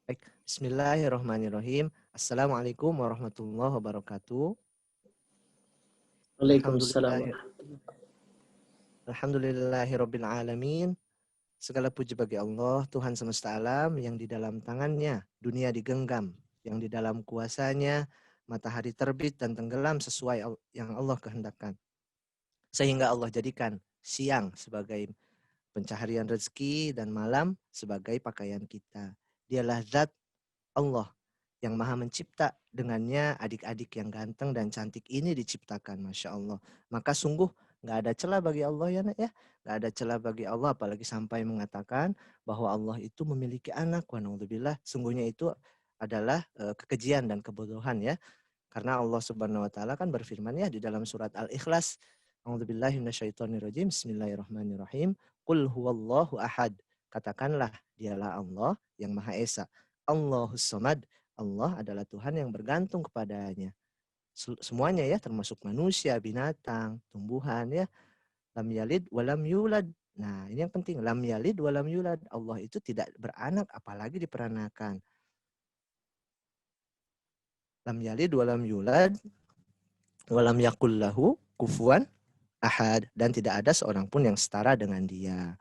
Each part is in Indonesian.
Baik, bismillahirrahmanirrahim. Assalamualaikum warahmatullahi wabarakatuh. Waalaikumsalam Alhamdulillah, warahmatullahi alhamdulillahirabbil alamin. Segala puji bagi Allah, Tuhan semesta alam yang di dalam tangannya dunia digenggam, yang di dalam kuasanya matahari terbit dan tenggelam sesuai yang Allah kehendakkan. Sehingga Allah jadikan siang sebagai pencaharian rezeki dan malam sebagai pakaian kita. Dialah zat Allah yang maha mencipta, dengannya adik-adik yang ganteng dan cantik ini diciptakan, Masya Allah. Maka sungguh nggak ada celah bagi Allah ya nak ya. Nggak ada celah bagi Allah, apalagi sampai mengatakan bahwa Allah itu memiliki anak. Wa naudzubillah, sungguhnya itu adalah kekejian dan kebodohan ya. Karena Allah Subhanahu wa taala kan berfirman ya di dalam surat Al-Ikhlas, A'udzubillahi minasyaitonirrajim. Bismillahirrahmanirrahim. Qul huwallahu ahad. Katakanlah dialah Allah yang Maha Esa. Allahus Samad. Allah adalah Tuhan yang bergantung kepadanya. Semuanya ya, termasuk manusia, binatang, tumbuhan ya. Lam yalid walam yulad. Nah, ini yang penting. Lam yalid walam yulad. Allah itu tidak beranak apalagi diperanakan. Lam yalid walam yulad walam yakul lahu kufuwan ahad, dan tidak ada seorang pun yang setara dengan dia.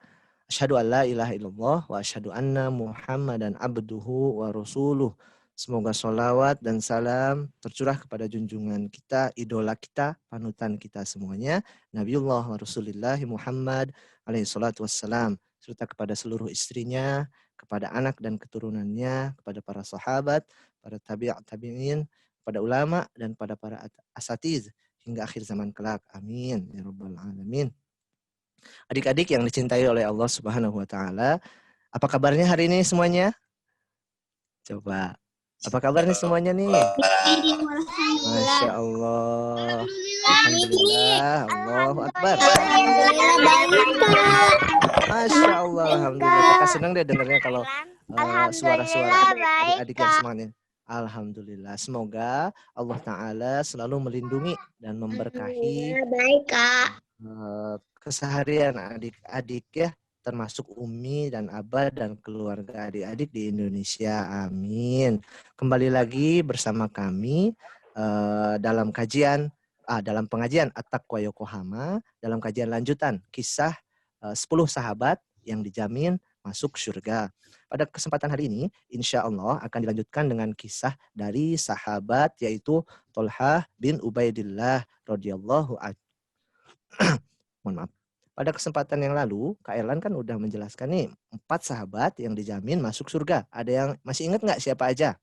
Asyhadu an la ilaha illallah wa asyhadu anna Muhammadan abduhu wa rasuluh. Semoga sholawat dan salam tercurah kepada junjungan kita, idola kita, panutan kita semuanya, Nabiullah wa Rasulullah Muhammad alaihi salatu wassalam, serta kepada seluruh istrinya, kepada anak dan keturunannya, kepada para sahabat, para tabi'in, kepada ulama, dan pada para asatiz hingga akhir zaman kelak. Amin ya rabbal alamin. Adik-adik yang dicintai oleh Allah Subhanahu wa taala, apa kabarnya hari ini semuanya? Coba. Apa kabar nih semuanya nih? Masya Allah. Alhamdulillah. Allahu Akbar. Masya Allah. Alhamdulillah. Kakak senang deh dengarnya kalau suara-suara adik-adik yang semangat. Alhamdulillah. Semoga Allah Ta'ala selalu melindungi dan memberkahi keseharian adik-adik ya, termasuk Umi dan Abah dan keluarga adik-adik di Indonesia. Amin. Kembali lagi bersama kami dalam dalam pengajian At-Taqwa Yokohama, dalam kajian lanjutan kisah 10 sahabat yang dijamin masuk surga. Pada kesempatan hari ini, insya Allah akan dilanjutkan dengan kisah dari sahabat yaitu Tolhah bin Ubaidillah radhiyallahu anhu. Mohon maaf. Pada kesempatan yang lalu, Kak Erlan kan udah menjelaskan nih 4 sahabat yang dijamin masuk surga. Ada yang masih ingat nggak siapa aja?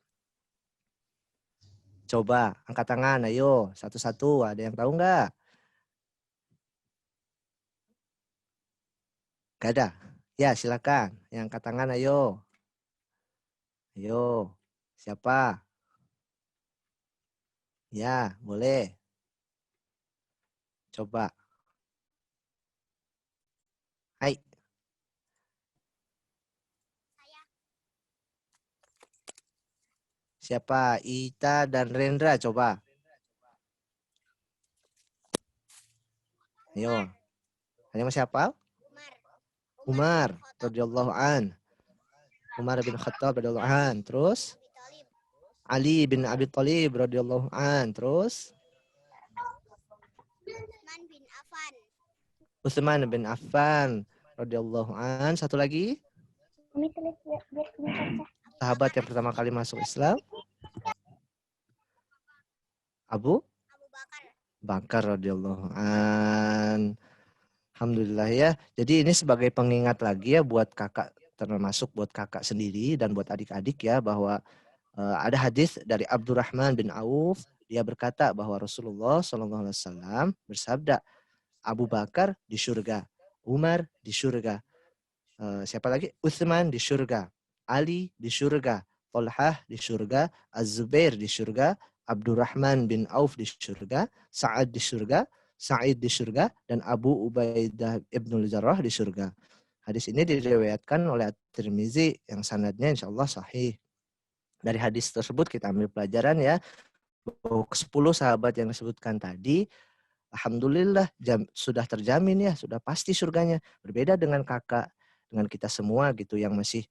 Coba angkat tangan, ayo satu-satu. Ada yang tahu nggak? Gak ada. Ya silakan. Yang angkat tangan, ayo. Ayo. Siapa? Ya boleh. Coba. Hai. Siapa? Ita dan Rendra, coba. Ayo. Ada yang siapa? Umar radhiyallahu an. Umar bin Khattab radhiyallahu an. Terus Ali bin Abi Thalib radhiyallahu an. Terus Utsman bin Affan radhiyallahu an. Satu lagi, sahabat yang pertama kali masuk Islam, Abu Bakar radhiyallahu an. Alhamdulillah ya. Jadi ini sebagai pengingat lagi ya buat kakak, termasuk buat kakak sendiri dan buat adik-adik ya, bahwa ada hadis dari Abdurrahman bin Auf. Dia berkata bahwa Rasulullah SAW bersabda, Abu Bakar di surga, Umar di surga, siapa lagi? Utsman di surga, Ali di surga, Tolhah di surga, Az-Zubair di surga, Abdurrahman bin Auf di surga, Sa'ad di surga, Sa'id di surga, dan Abu Ubaidah ibnul Jarrah di surga. Hadis ini diriwayatkan oleh At-Tirmizi yang sanadnya insya Allah sahih. Dari hadis tersebut kita ambil pelajaran ya, bahwa ke-10 sahabat yang disebutkan tadi, alhamdulillah sudah terjamin ya, sudah pasti surganya. Berbeda dengan kakak, dengan kita semua gitu yang masih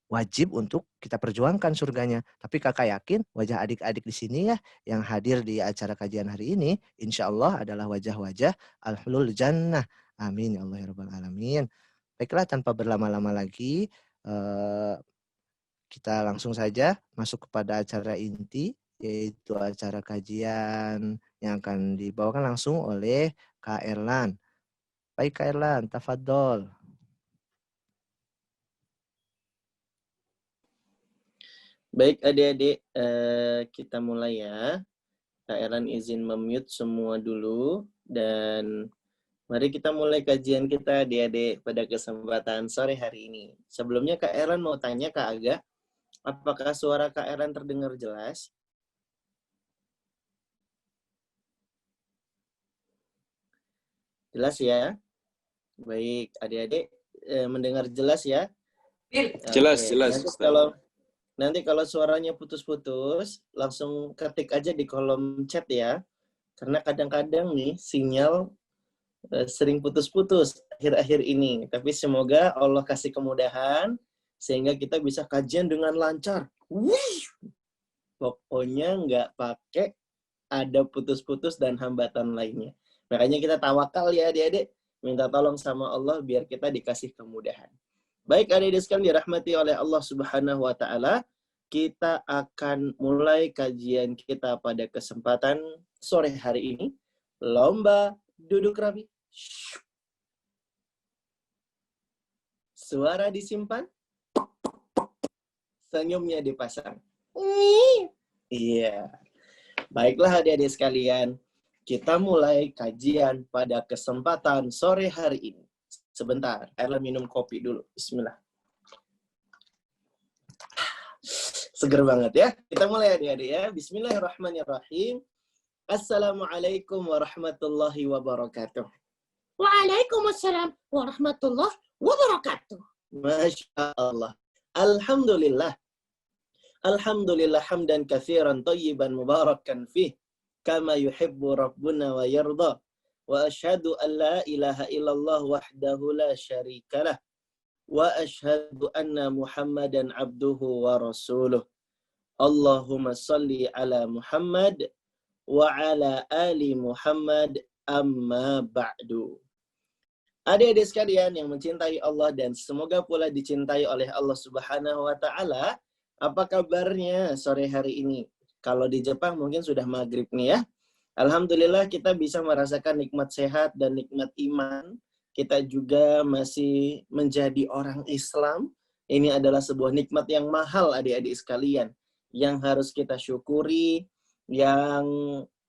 wajib untuk kita perjuangkan surganya. Tapi kakak yakin wajah adik-adik di sini ya yang hadir di acara kajian hari ini, insya Allah adalah wajah-wajah al-hulul jannah. Amin ya Allah ya Rabbal Alamin. Baiklah, tanpa berlama-lama lagi, kita langsung saja masuk kepada acara inti, yaitu acara kajian yang akan dibawakan langsung oleh Kak Erlan. Baik Kak Erlan, tafadhol. Baik adik-adik, kita mulai ya. Kak Erlan izin memute semua dulu. Dan mari kita mulai kajian kita adik-adik pada kesempatan sore hari ini. Sebelumnya Kak Erlan mau tanya Kak Aga, apakah suara Kak Erlan terdengar jelas? Jelas ya? Baik, adik-adik mendengar jelas ya? Jelas, Oke. jelas. Nanti kalau suaranya putus-putus, langsung ketik aja di kolom chat ya. Karena kadang-kadang nih sinyal sering putus-putus akhir-akhir ini. Tapi semoga Allah kasih kemudahan sehingga kita bisa kajian dengan lancar. Wih! Pokoknya nggak pakai ada putus-putus dan hambatan lainnya. Makanya kita tawakal ya adik-adik. Minta tolong sama Allah biar kita dikasih kemudahan. Baik adik-adik sekalian dirahmati oleh Allah Subhanahu wa taala, kita akan mulai kajian kita pada kesempatan sore hari ini. Lomba duduk rapi. Suara disimpan. Senyumnya dipasang. Iya. Baiklah adik-adik sekalian, kita mulai kajian pada kesempatan sore hari ini. Sebentar, Erlan minum kopi dulu. Bismillah. Seger banget ya. Kita mulai adik-adik ya. Bismillahirrahmanirrahim. Assalamualaikum warahmatullahi wabarakatuh. Waalaikumsalam warahmatullahi wabarakatuh. Masya Allah. Alhamdulillah. Alhamdulillah hamdan katsiran tayyiban mubarakan fih. Kama yuhibbu rabbuna wa yarda. Wa ashhadu an la ilaha illallah wahdahu la syarikalah. Wa ashhadu anna Muhammadan abduhu wa rasuluh. Allahumma salli ala Muhammad wa ala ali Muhammad amma ba'du. Adik-adik sekalian yang mencintai Allah dan semoga pula dicintai oleh Allah Subhanahu wa taala, apa kabarnya sore hari ini? Kalau di Jepang mungkin sudah maghrib nih ya. Alhamdulillah kita bisa merasakan nikmat sehat dan nikmat iman. Kita juga masih menjadi orang Islam. Ini adalah sebuah nikmat yang mahal adik-adik sekalian. Yang harus kita syukuri, yang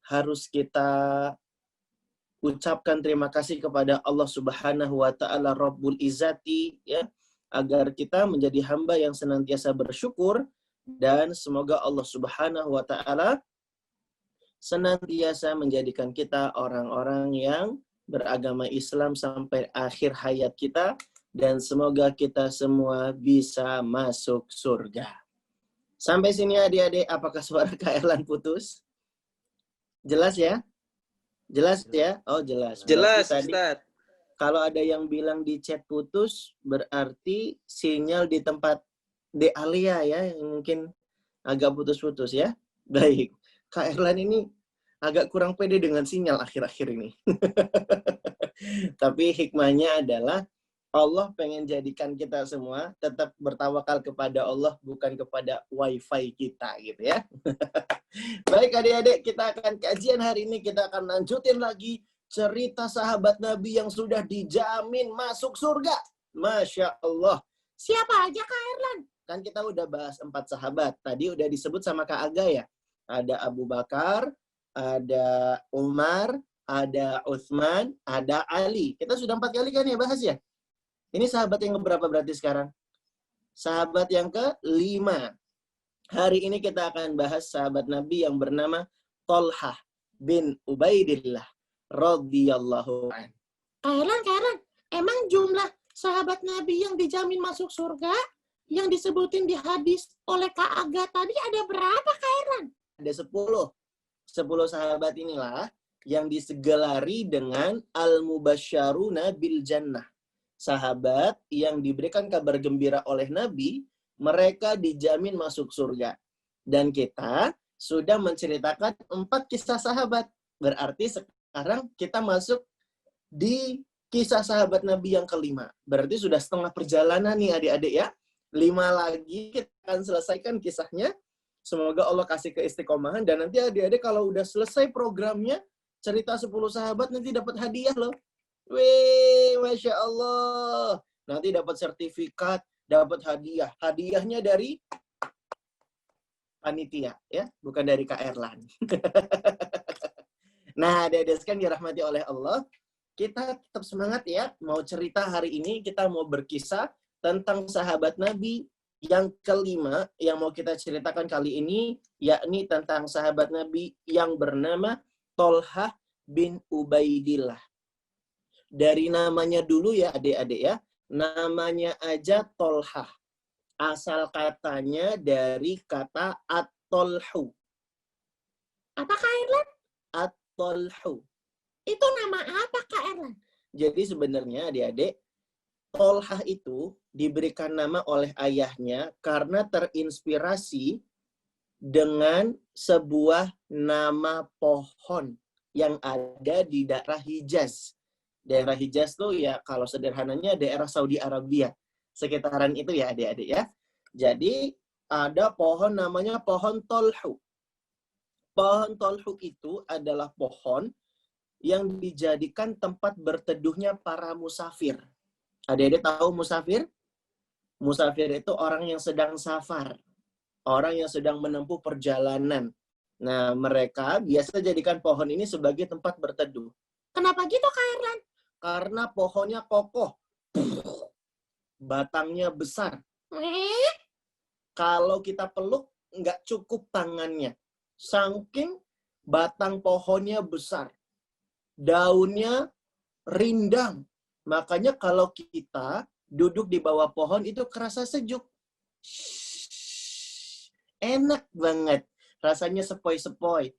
harus kita ucapkan terima kasih kepada Allah Subhanahu wa taala Rabbul Izzati ya, agar kita menjadi hamba yang senantiasa bersyukur dan semoga Allah Subhanahu wa taala senantiasa menjadikan kita orang-orang yang beragama Islam sampai akhir hayat kita dan semoga kita semua bisa masuk surga. Sampai sini adik-adik, apakah suara Kak Erlan putus? Jelas ya? Jelas ya? Oh jelas. Jelas, tadi, Ustaz. kalau ada yang bilang di chat putus, berarti sinyal di tempat De Alia ya, yang mungkin agak putus-putus ya. Baik. Kak Erlan ini agak kurang pede dengan sinyal akhir-akhir ini. Tapi hikmahnya adalah Allah pengen jadikan kita semua tetap bertawakal kepada Allah, bukan kepada wifi kita gitu ya. Baik adik-adik, kita akan kajian hari ini, kita akan lanjutin lagi cerita sahabat Nabi yang sudah dijamin masuk surga. Masya Allah. Siapa aja Kak Erlan? Kan kita udah bahas 4 sahabat. Tadi udah disebut sama Kak Aga ya. Ada Abu Bakar, ada Umar, ada Utsman, ada Ali. Kita sudah 4 kali kan ya bahas ya? Ini sahabat yang keberapa berarti sekarang? Sahabat yang ke-5. Hari ini kita akan bahas sahabat Nabi yang bernama Thalhah bin Ubaidillah radhiyallahu anhu. Kak Erlan, emang jumlah sahabat Nabi yang dijamin masuk surga yang disebutin di hadis oleh Kak Aga tadi ada berapa Kak Erlan? Ada 10. 10 sahabat inilah yang disegelari dengan al-mubasysyaruna bil jannah. Sahabat yang diberikan kabar gembira oleh Nabi Mereka dijamin masuk surga. Dan kita sudah menceritakan 4 kisah sahabat. Berarti sekarang kita masuk di kisah sahabat Nabi yang kelima. Berarti sudah setengah perjalanan nih adik-adik ya. 5 lagi kita akan selesaikan kisahnya. Semoga Allah kasih keistiqomahan. Dan nanti adik-adik kalau udah selesai programnya, cerita 10 sahabat nanti dapat hadiah loh. Wih, Masya Allah. Nanti dapat sertifikat, dapat hadiah. Hadiahnya dari panitia, ya, bukan dari Kak Erlan. Nah, adik-adik sekalian dirahmati oleh Allah, kita tetap semangat ya. Mau cerita hari ini, kita mau berkisah tentang sahabat Nabi yang kelima yang mau kita ceritakan kali ini, yakni tentang sahabat Nabi yang bernama Tolhah bin Ubaidillah. Dari namanya dulu ya adik-adik ya, namanya aja Tolhah. Asal katanya dari kata at-tolhu. Apa Kak Erlan? At-tolhu. Itu nama apa Kak Erlan? Jadi sebenarnya adik-adik, Tolhah itu diberikan nama oleh ayahnya karena terinspirasi dengan sebuah nama pohon yang ada di daerah Hijaz. Daerah Hijaz tuh ya kalau sederhananya daerah Saudi Arabia. Sekitaran itu ya adik-adik ya. Jadi ada pohon namanya pohon tolhu. Pohon tolhu itu adalah pohon yang dijadikan tempat berteduhnya para musafir. Adik-adik tahu musafir? Musafir itu orang yang sedang safar. Orang yang sedang menempuh perjalanan. Nah, mereka biasa jadikan pohon ini sebagai tempat berteduh. Kenapa gitu Kak Erlan? Karena pohonnya kokoh. Batangnya besar. Kalau kita peluk, nggak cukup tangannya. Saking batang pohonnya besar. Daunnya rindang. Makanya kalau kita duduk di bawah pohon, itu kerasa sejuk. Enak banget. Rasanya sepoi-sepoi.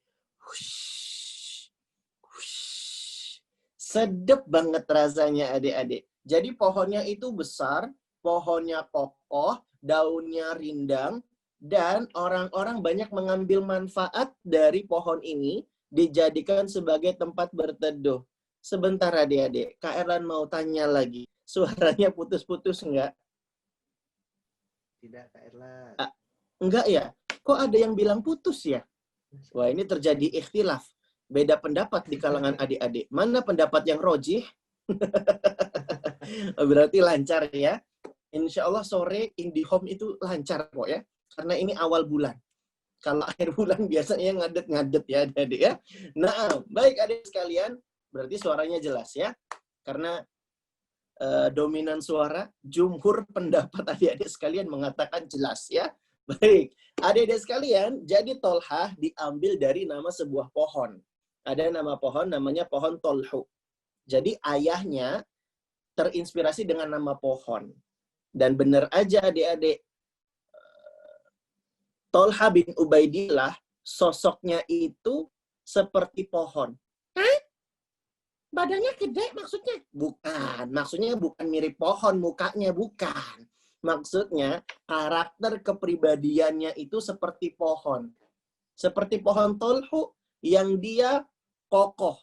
Sedep banget rasanya adik-adik. Jadi pohonnya itu besar, pohonnya kokoh, daunnya rindang, dan orang-orang banyak mengambil manfaat dari pohon ini dijadikan sebagai tempat berteduh. Sebentar adik-adik, Kak Erlan mau tanya lagi. Suaranya putus-putus enggak? Tidak, Kak Erlan. Enggak ya? Kok ada yang bilang putus ya? Wah, ini terjadi ikhtilaf. Beda pendapat di kalangan adik-adik. Mana pendapat yang rojih? Berarti lancar ya. Insya Allah sore IndiHome itu lancar kok ya. Karena ini awal bulan. Kalau akhir bulan biasanya ngadet-ngadet ya adik-adik ya. Nah, baik adik sekalian. Berarti suaranya jelas ya. Karena dominan suara, jumhur pendapat adik-adik sekalian mengatakan jelas ya. Baik, adik-adik sekalian, jadi Tolhah diambil dari nama sebuah pohon. Ada nama pohon namanya pohon Tolhu. Jadi ayahnya terinspirasi dengan nama pohon. Dan benar aja adik-adik, Tolhah bin Ubaidillah sosoknya itu seperti pohon. Badannya gede maksudnya? Bukan, maksudnya bukan mirip pohon mukanya, bukan. Maksudnya karakter kepribadiannya itu seperti pohon. Seperti pohon Tolhu yang dia kokoh.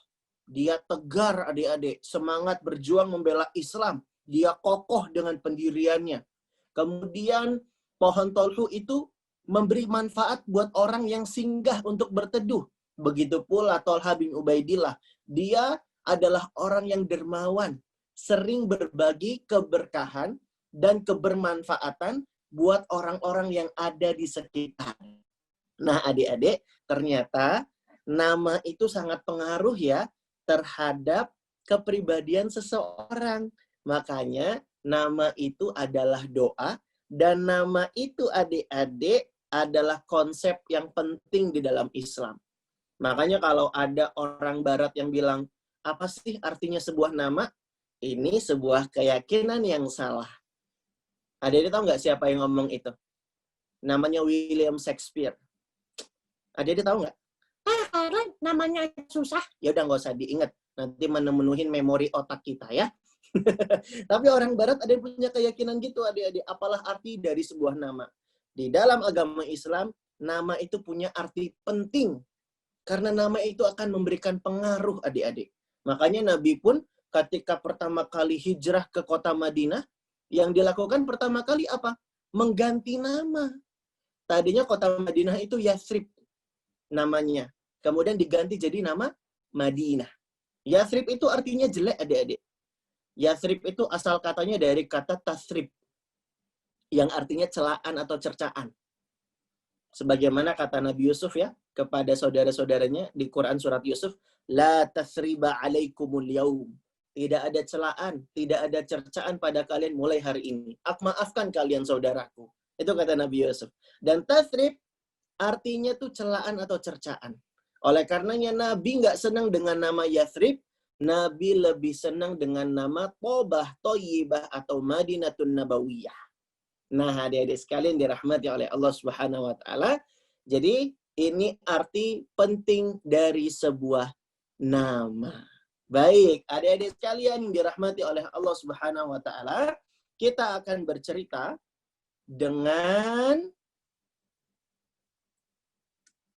Dia tegar adik-adik, semangat berjuang membela Islam. Dia kokoh dengan pendiriannya. Kemudian pohon Tolhu itu memberi manfaat buat orang yang singgah untuk berteduh. Begitu pula Tolhah bin Ubaidillah. Dia adalah orang yang dermawan, sering berbagi keberkahan dan kebermanfaatan buat orang-orang yang ada di sekitar. Nah, adik-adik, ternyata nama itu sangat pengaruh ya terhadap kepribadian seseorang. Makanya nama itu adalah doa dan nama itu adik-adik adalah konsep yang penting di dalam Islam. Makanya kalau ada orang barat yang bilang, apa sih artinya sebuah nama? Ini sebuah keyakinan yang salah. Adik-adik tahu nggak siapa yang ngomong itu? Namanya William Shakespeare. Adik-adik tahu nggak? Karena namanya susah. Ya udah nggak usah diingat. Nanti memenuhin memori otak kita ya. Tapi orang barat ada yang punya keyakinan gitu, adik-adik. Apalah arti dari sebuah nama? Di dalam agama Islam, nama itu punya arti penting. Karena nama itu akan memberikan pengaruh, adik-adik. Makanya Nabi pun ketika pertama kali hijrah ke kota Madinah, yang dilakukan pertama kali apa? Mengganti nama. Tadinya kota Madinah itu Yathrib namanya. Kemudian diganti jadi nama Madinah. Yathrib itu artinya jelek, adik-adik. Yathrib itu asal katanya dari kata tasrib, yang artinya celaan atau cercaan. Sebagaimana kata Nabi Yusuf ya, kepada saudara-saudaranya di Quran surat Yusuf, La tasriba alaikumul yaum. Tidak ada celaan, tidak ada cercaan pada kalian mulai hari ini. Aku maafkan kalian saudaraku. Itu kata Nabi Yusuf. Dan tasrib artinya tuh celaan atau cercaan. Oleh karenanya Nabi nggak senang dengan nama Yathrib, Nabi lebih senang dengan nama Tobah, Toyibah, atau Madinatun Nabawiyah. Nah, adik-adik sekalian dirahmati oleh Allah Subhanahu wa Ta'ala. Jadi, ini arti penting dari sebuah nama. Baik, adik-adik sekalian dirahmati oleh Allah Subhanahu wa Ta'ala, kita akan bercerita dengan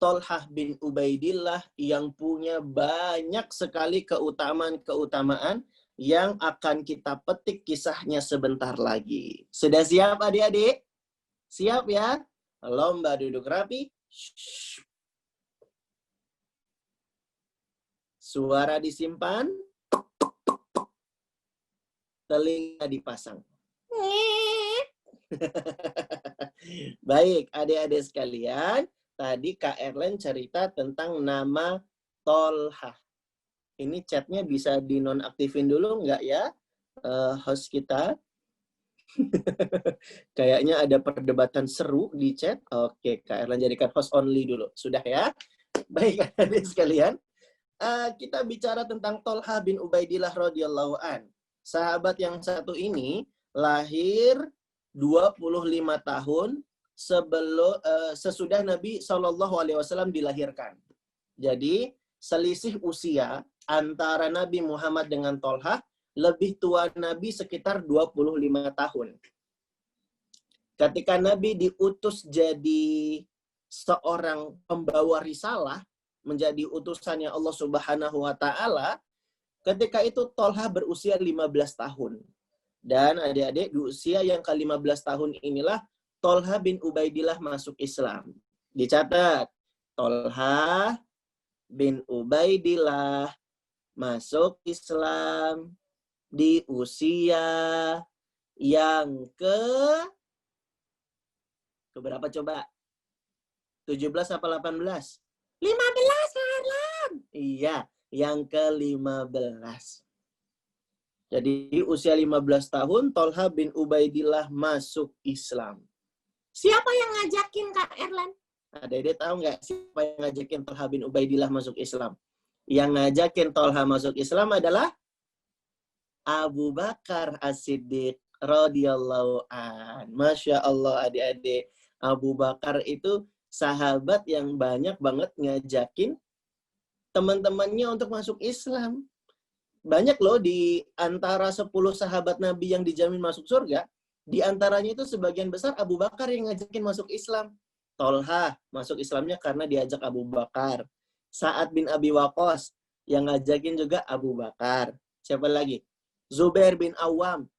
Tolhah bin Ubaidillah yang punya banyak sekali keutamaan-keutamaan yang akan kita petik kisahnya sebentar lagi. Sudah siap adik-adik? Siap ya? Lomba duduk rapi. Suara disimpan. Telinga dipasang. Baik, adik-adik sekalian. Tadi Kak Erlen cerita tentang nama Tolhah. Ini chatnya bisa dinonaktifin dulu nggak ya, host kita? Kayaknya ada perdebatan seru di chat. Oke, Kak Erlen jadikan host only dulu. Sudah ya? Baik, adik sekalian. Kita bicara tentang Tolhah bin Ubaidillah radhiyallahu an. Sahabat yang satu ini lahir 25 tahun sesudah Nabi SAW dilahirkan. Jadi selisih usia antara Nabi Muhammad dengan Tolhah lebih tua Nabi sekitar 25 tahun. Ketika Nabi diutus jadi seorang pembawa risalah, menjadi utusannya Allah Subhanahu wa Ta'ala, ketika itu Tolhah berusia 15 tahun. Dan adik-adik, di usia yang ke-15 tahun inilah Tolhah bin Ubaidillah masuk Islam. Dicatat, Tolhah bin Ubaidillah masuk Islam di usia yang berapa coba? 17 apa 18? 15, Erlan. Iya, yang ke-15. Jadi usia 15 tahun Tolhah bin Ubaidillah masuk Islam. Siapa yang ngajakin Kak Erlan? Adik-adik tahu nggak siapa yang ngajakin Tolhah bin Ubaidillah masuk Islam? Yang ngajakin Tolhah masuk Islam adalah Abu Bakar As-Siddiq radhiyallahu an. Masya Allah adik-adik. Abu Bakar itu sahabat yang banyak banget ngajakin teman-temannya untuk masuk Islam. Banyak loh di antara 10 sahabat Nabi yang dijamin masuk surga. Di antaranya itu sebagian besar Abu Bakar yang ngajakin masuk Islam. Tolhah masuk Islamnya karena diajak Abu Bakar. Sa'ad bin Abi Waqqas yang ngajakin juga Abu Bakar. Siapa lagi? Zubair bin Awam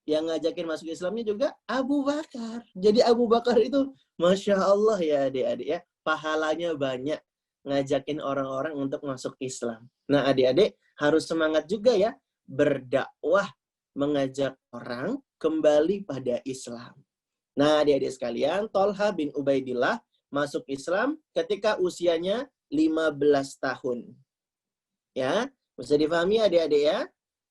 yang ngajakin masuk Islamnya juga Abu Bakar. Jadi Abu Bakar itu Masya Allah ya adik-adik ya. Pahalanya banyak ngajakin orang-orang untuk masuk Islam. Nah adik-adik harus semangat juga ya. Berdakwah, mengajak orang kembali pada Islam. Nah adik-adik sekalian, Tolhah bin Ubaidillah masuk Islam ketika usianya 15 tahun. Ya, bisa difahami adik-adik ya?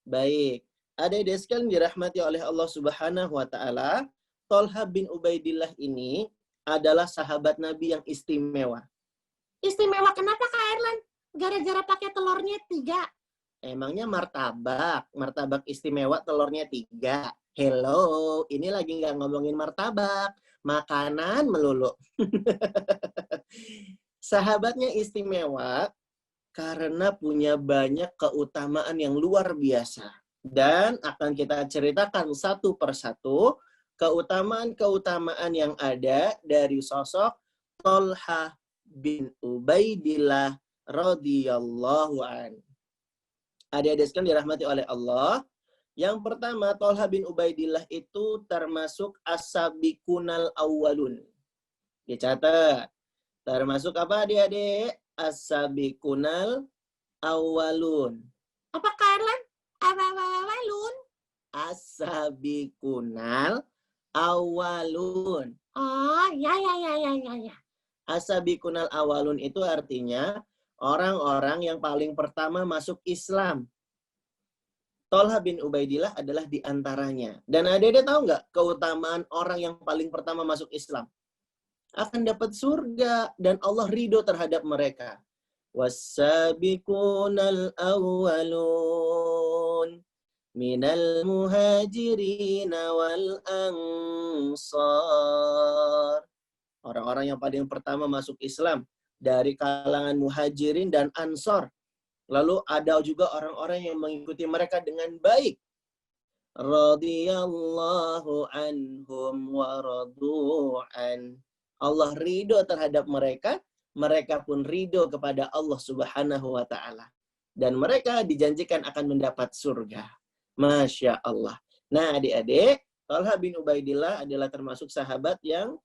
Baik. Adik-adik sekalian dirahmati oleh Allah Subhanahu wa Ta'ala, Tolhah bin Ubaidillah ini adalah sahabat Nabi yang istimewa. Istimewa kenapa Kak Erlan? Gara-gara pakai telurnya 3. Emangnya martabak. Martabak istimewa telurnya 3. Hello, ini lagi nggak ngomongin martabak. Makanan melulu. Sahabatnya istimewa karena punya banyak keutamaan yang luar biasa. Dan akan kita ceritakan satu persatu keutamaan-keutamaan yang ada dari sosok Thalhah bin Ubaidillah radhiyallahu an. Adik-adik sekalian dirahmati oleh Allah. Yang pertama, Thalhah bin Ubaidillah itu termasuk as-sabiqunal awwalun. Dicatat. Termasuk apa adik-adik? As-sabiqunal awwalun. Apa Karlan? Awalun? As-sabiqunal awwalun. Oh, ya. As-sabiqunal awwalun itu artinya orang-orang yang paling pertama masuk Islam. Thalhah bin Ubaidillah adalah di antaranya. Dan adik-adik tahu nggak keutamaan orang yang paling pertama masuk Islam? Akan dapat surga dan Allah ridho terhadap mereka. Was-sabiqunal awwalun minal muhajirin wal ansar. Orang-orang yang paling pertama masuk Islam dari kalangan muhajirin dan ansar. Lalu ada juga orang-orang yang mengikuti mereka dengan baik. Radhiyallahu anhum wa radu'an. Allah ridho terhadap mereka, mereka pun ridho kepada Allah Subhanahu wa taala. Dan mereka dijanjikan akan mendapat surga. Masya Allah. Nah, adik-adik, Thalhah bin Ubaidillah adalah termasuk sahabat yang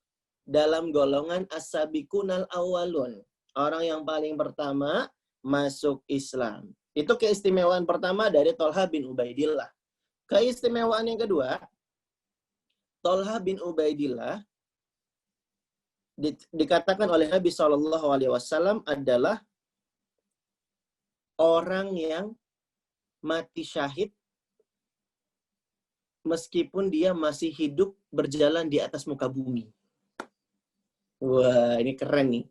dalam golongan as-sabiqunal awwalun. Orang yang paling pertama masuk Islam. Itu keistimewaan pertama dari Thalhah bin Ubaidillah. Keistimewaan yang kedua, Thalhah bin Ubaidillah dikatakan oleh Nabi SAW adalah orang yang mati syahid meskipun dia masih hidup berjalan di atas muka bumi. Wah, ini keren nih.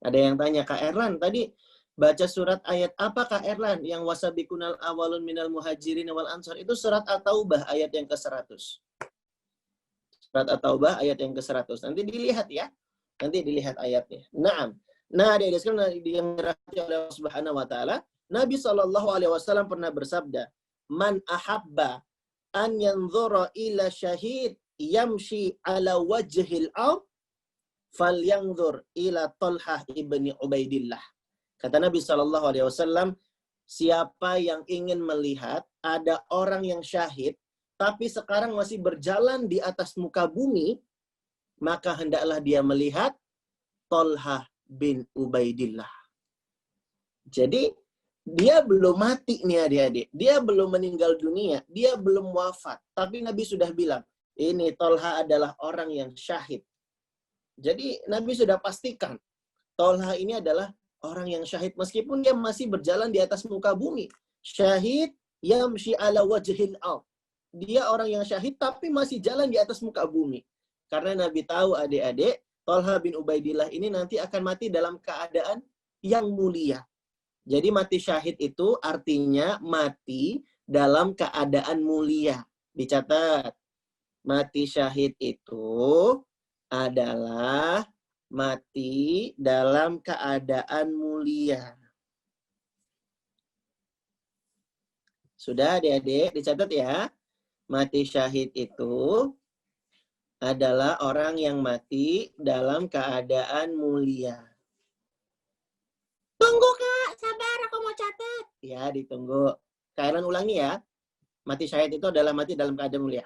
Ada yang tanya, Kak Erlan, tadi baca surat ayat apa Kak Erlan? Yang wasabiqunal awalun minal muhajirin wal ansar. Itu surat At-Taubah ayat yang ke-100. Surat At-Taubah ayat yang ke-100. Nanti dilihat ya. Nanti dilihat ayatnya. Naam. Nah, dia sekarang yang dirahmati oleh Allah Subhanahu wa taala, Nabi SAW pernah bersabda, "Man ahabba an yanzura ila syahid yamshi ala wajhil ard falyanzur ila Thalhah ibni Ubaidillah." Kata Nabi SAW, siapa yang ingin melihat ada orang yang syahid tapi sekarang masih berjalan di atas muka bumi, maka hendaklah dia melihat Thalhah bin Ubaidillah. Jadi, dia belum mati nih adik-adik. Dia belum meninggal dunia. Dia belum wafat. Tapi Nabi sudah bilang, ini Thalhah adalah orang yang syahid. Jadi, Nabi sudah pastikan Thalhah ini adalah orang yang syahid. Meskipun dia masih berjalan di atas muka bumi. Syahid yamshi ala wajhil ard. Dia orang yang syahid tapi masih jalan di atas muka bumi. Karena Nabi tahu adik-adik, Thalhah bin Ubaidillah ini nanti akan mati dalam keadaan yang mulia. Jadi mati syahid itu artinya mati dalam keadaan mulia. Dicatat. Mati syahid itu adalah mati dalam keadaan mulia. Sudah adik-adik, dicatat ya. Mati syahid itu adalah orang yang mati dalam keadaan mulia. Tunggu Kak, sabar aku mau catat. Ya, ditunggu. Kalian ulangi ya. Mati syahid itu adalah mati dalam keadaan mulia.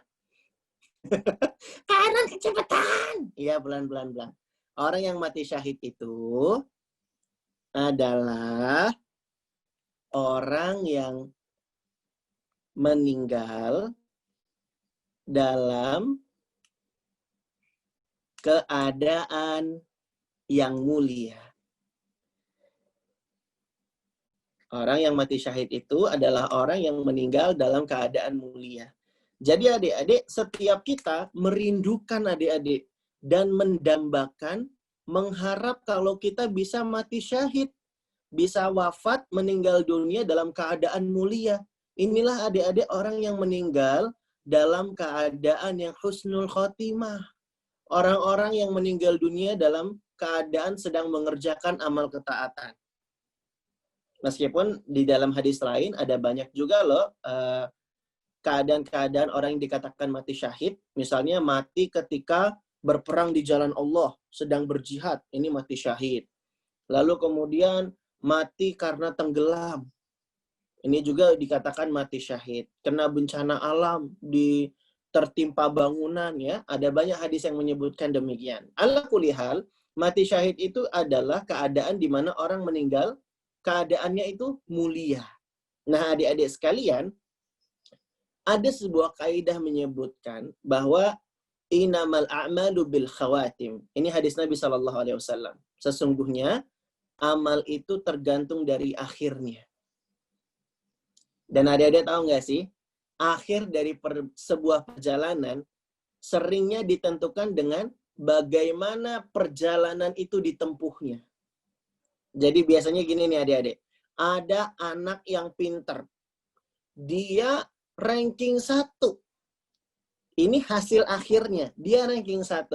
Karena kecepatan. Iya, pelan-pelan. Orang yang mati syahid itu adalah orang yang meninggal dalam keadaan yang mulia. Orang yang mati syahid itu adalah orang yang meninggal dalam keadaan mulia. Jadi adik-adik, setiap kita merindukan adik-adik dan mendambakan, mengharap kalau kita bisa mati syahid, bisa wafat, meninggal dunia dalam keadaan mulia. Inilah adik-adik orang yang meninggal dalam keadaan yang husnul khotimah. Orang-orang yang meninggal dunia dalam keadaan sedang mengerjakan amal ketaatan. Meskipun di dalam hadis lain ada banyak juga loh keadaan-keadaan orang yang dikatakan mati syahid, misalnya mati ketika berperang di jalan Allah, sedang berjihad, ini mati syahid. Lalu kemudian mati karena tenggelam, ini juga dikatakan mati syahid. Kena bencana alam, tertimpa bangunan, ya. Ada banyak hadis yang menyebutkan demikian. Ala kulli hal, mati syahid itu adalah keadaan di mana orang meninggal, keadaannya itu mulia. Nah, adik-adik sekalian, ada sebuah kaidah menyebutkan bahwa inamal a'malu bil khawatim. Ini hadis Nabi SAW. Sesungguhnya amal itu tergantung dari akhirnya. Dan adik-adik tahu nggak sih, akhir dari sebuah perjalanan seringnya ditentukan dengan bagaimana perjalanan itu ditempuhnya. Jadi biasanya gini nih adik-adik, ada anak yang pinter, dia ranking 1. Ini hasil akhirnya, dia ranking 1.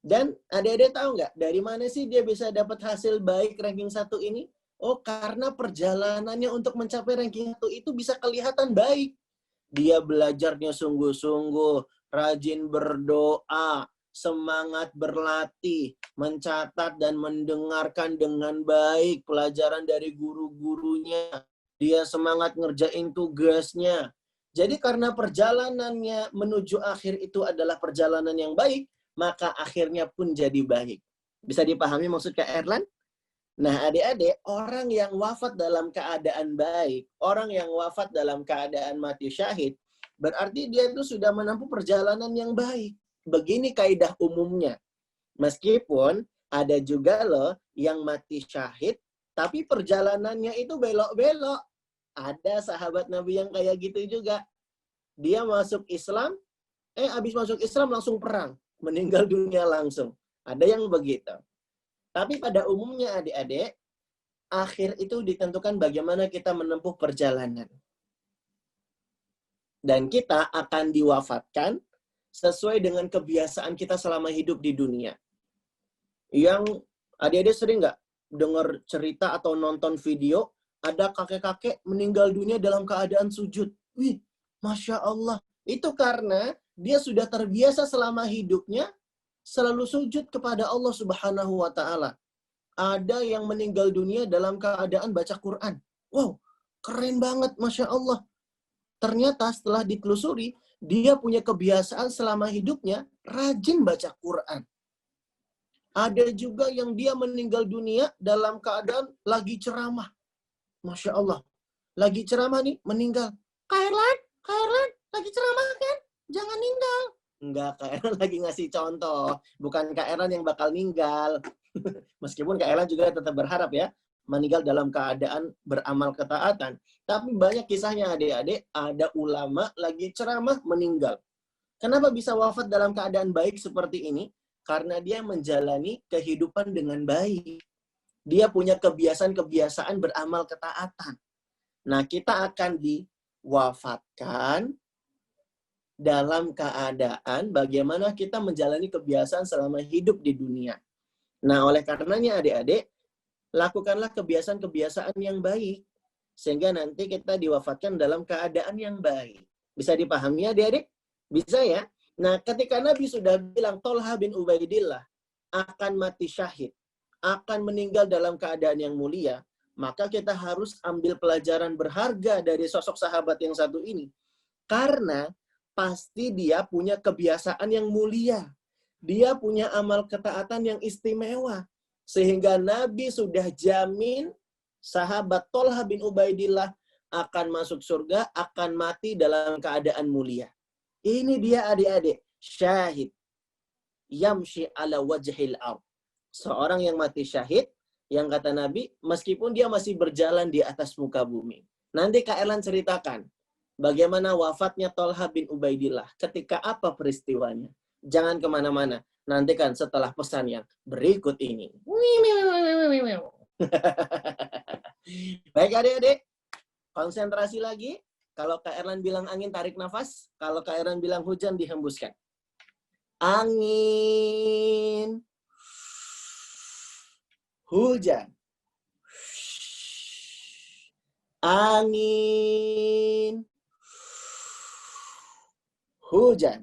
Dan adik-adik tahu nggak, dari mana sih dia bisa dapat hasil baik ranking 1 ini? Oh, karena perjalanannya untuk mencapai ranking 1 itu bisa kelihatan baik. Dia belajarnya sungguh-sungguh, rajin berdoa, semangat berlatih, mencatat dan mendengarkan dengan baik pelajaran dari guru-gurunya. Dia semangat ngerjain tugasnya. Jadi karena perjalanannya menuju akhir itu adalah perjalanan yang baik, maka akhirnya pun jadi baik. Bisa dipahami maksud Kak Erlan? Nah, adik-adik, orang yang wafat dalam keadaan baik, orang yang wafat dalam keadaan mati syahid, berarti dia itu sudah menempuh perjalanan yang baik. Begini kaidah umumnya. Meskipun ada juga loh yang mati syahid, tapi perjalanannya itu belok-belok. Ada sahabat Nabi yang kayak gitu juga. Dia masuk Islam, habis masuk Islam langsung perang. Meninggal dunia langsung. Ada yang begitu. Tapi pada umumnya adik-adik, akhir itu ditentukan bagaimana kita menempuh perjalanan. Dan kita akan diwafatkan sesuai dengan kebiasaan kita selama hidup di dunia. Yang adik-adik sering nggak dengar cerita atau nonton video, ada kakek-kakek meninggal dunia dalam keadaan sujud. Wih, Masya Allah. Itu karena dia sudah terbiasa selama hidupnya selalu sujud kepada Allah Subhanahu wa Ta'ala. Ada yang meninggal dunia dalam keadaan baca Quran. Wow, keren banget, Masya Allah. Ternyata setelah ditelusuri, dia punya kebiasaan selama hidupnya rajin baca Quran. Ada juga yang dia meninggal dunia dalam keadaan lagi ceramah. Masya Allah. Lagi ceramah nih, meninggal. Kak Erlan, lagi ceramah kan? Jangan ninggal. Enggak, Kak Erlan lagi ngasih contoh. Bukan Kak Erlan yang bakal ninggal. Meskipun Kak Erlan juga tetap berharap ya, meninggal dalam keadaan beramal ketaatan. Tapi banyak kisahnya adik-adik, ada ulama lagi ceramah meninggal. Kenapa bisa wafat dalam keadaan baik seperti ini? Karena dia menjalani kehidupan dengan baik. Dia punya kebiasaan-kebiasaan beramal ketaatan. Nah, kita akan diwafatkan dalam keadaan bagaimana kita menjalani kebiasaan selama hidup di dunia. Nah, oleh karenanya adik-adik, lakukanlah kebiasaan-kebiasaan yang baik. Sehingga nanti kita diwafatkan dalam keadaan yang baik. Bisa dipahami adik-adik? Bisa ya? Nah, ketika Nabi sudah bilang Tolha bin Ubaidillah akan mati syahid, akan meninggal dalam keadaan yang mulia, maka kita harus ambil pelajaran berharga dari sosok sahabat yang satu ini. Karena pasti dia punya kebiasaan yang mulia. Dia punya amal ketaatan yang istimewa. Sehingga Nabi sudah jamin sahabat Tolha bin Ubaidillah akan masuk surga, akan mati dalam keadaan mulia. Ini dia adik-adik, syahid. Yamshi ala wajhil ard. Seorang yang mati syahid, yang kata Nabi, meskipun dia masih berjalan di atas muka bumi. Nanti Kak Erlan ceritakan, bagaimana wafatnya Tolha bin Ubaidillah, ketika apa peristiwanya. Jangan kemana-mana, nantikan setelah pesan yang berikut ini. Baik adik-adik, konsentrasi lagi. Kalau Kak Erlan bilang angin, tarik nafas. Kalau Kak Erlan bilang hujan, dihembuskan. Angin. Hujan. Angin. hujan.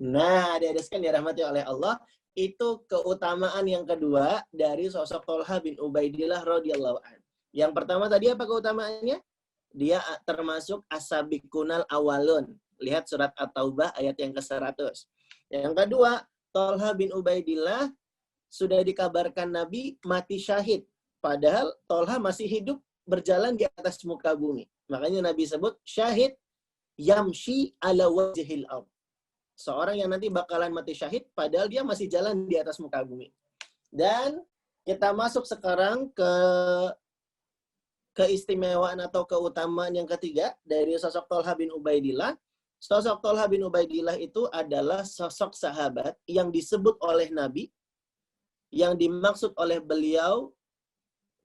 Nah, adik-adik sekalian dirahmati oleh Allah, itu keutamaan yang kedua dari sosok Tolha bin Ubaidillah radhiyallahu anhu. Yang pertama tadi apa keutamaannya? Dia termasuk as-sabiqunal awalun. Lihat surat At-Taubah ayat yang ke-100. Yang kedua, Tolha bin Ubaidillah sudah dikabarkan Nabi mati syahid. Padahal Tolha masih hidup berjalan di atas muka bumi. Makanya Nabi sebut syahid yamshi ala wajhil ardh. Seorang yang nanti bakalan mati syahid padahal dia masih jalan di atas muka bumi. Dan kita masuk sekarang ke keistimewaan atau keutamaan yang ketiga dari sosok Tolha bin Ubaidillah. Sosok Tolha bin Ubaidillah itu adalah sosok sahabat yang disebut oleh Nabi, yang dimaksud oleh beliau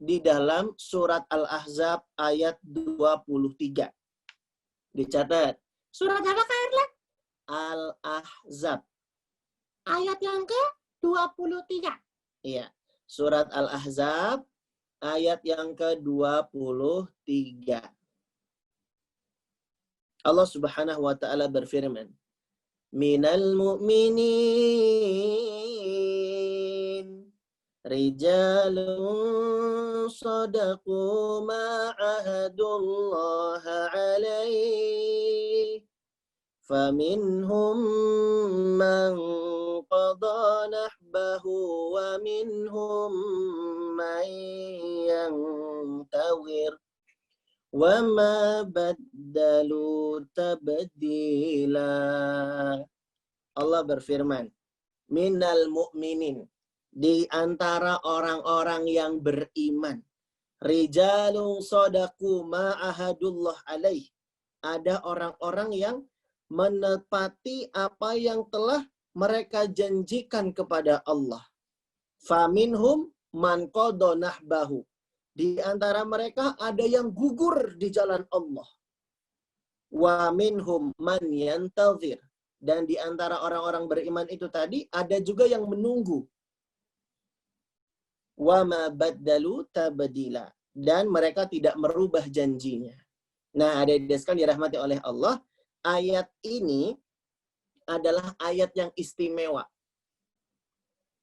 di dalam surat Al-Ahzab ayat 23. Dicatat. Surat apa Kak Erlan? Al-Ahzab. Ayat yang ke-23. Iya. Surat Al-Ahzab ayat yang ke-23. Allah Subhanahu wa taala berfirman, "Minal mu'minin rijalun sadaqu ma ahadullaha alaihi faminhum man qada nahbahu wa minhum man yantawir wa ma baddalu tabdila." Allah berfirman, minal mu'minin, di antara orang-orang yang beriman, rijalun sadaqu ma ahadullah alaih, ada orang-orang yang menepati apa yang telah mereka janjikan kepada Allah. Faminhum man qada nahbahu, di antara mereka ada yang gugur di jalan Allah. Wa minhum man yantazir, dan di antara orang-orang beriman itu tadi ada juga yang menunggu. Wa ma baddalu tabdila, dan mereka tidak merubah janjinya. Nah, adik-adik sekalian dirahmati oleh Allah, ayat ini adalah ayat yang istimewa.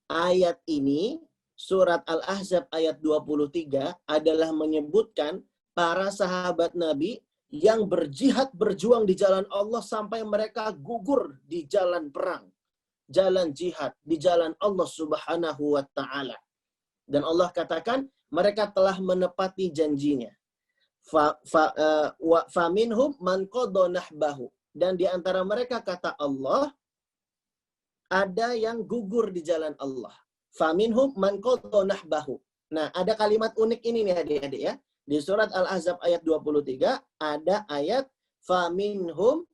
Ayat ini, surat Al-Ahzab ayat 23 adalah menyebutkan para sahabat Nabi yang berjihad berjuang di jalan Allah sampai mereka gugur di jalan perang, jalan jihad, di jalan Allah Subhanahu wa taala. Dan Allah katakan mereka telah menepati janjinya. Faminhum man qada nahbahu, dan di antara mereka kata Allah ada yang gugur di jalan Allah. Faminhum man qada nahbahu. Nah, ada kalimat unik ini nih adik-adik ya. Di surat Al-Ahzab ayat 23 ada ayat faminhum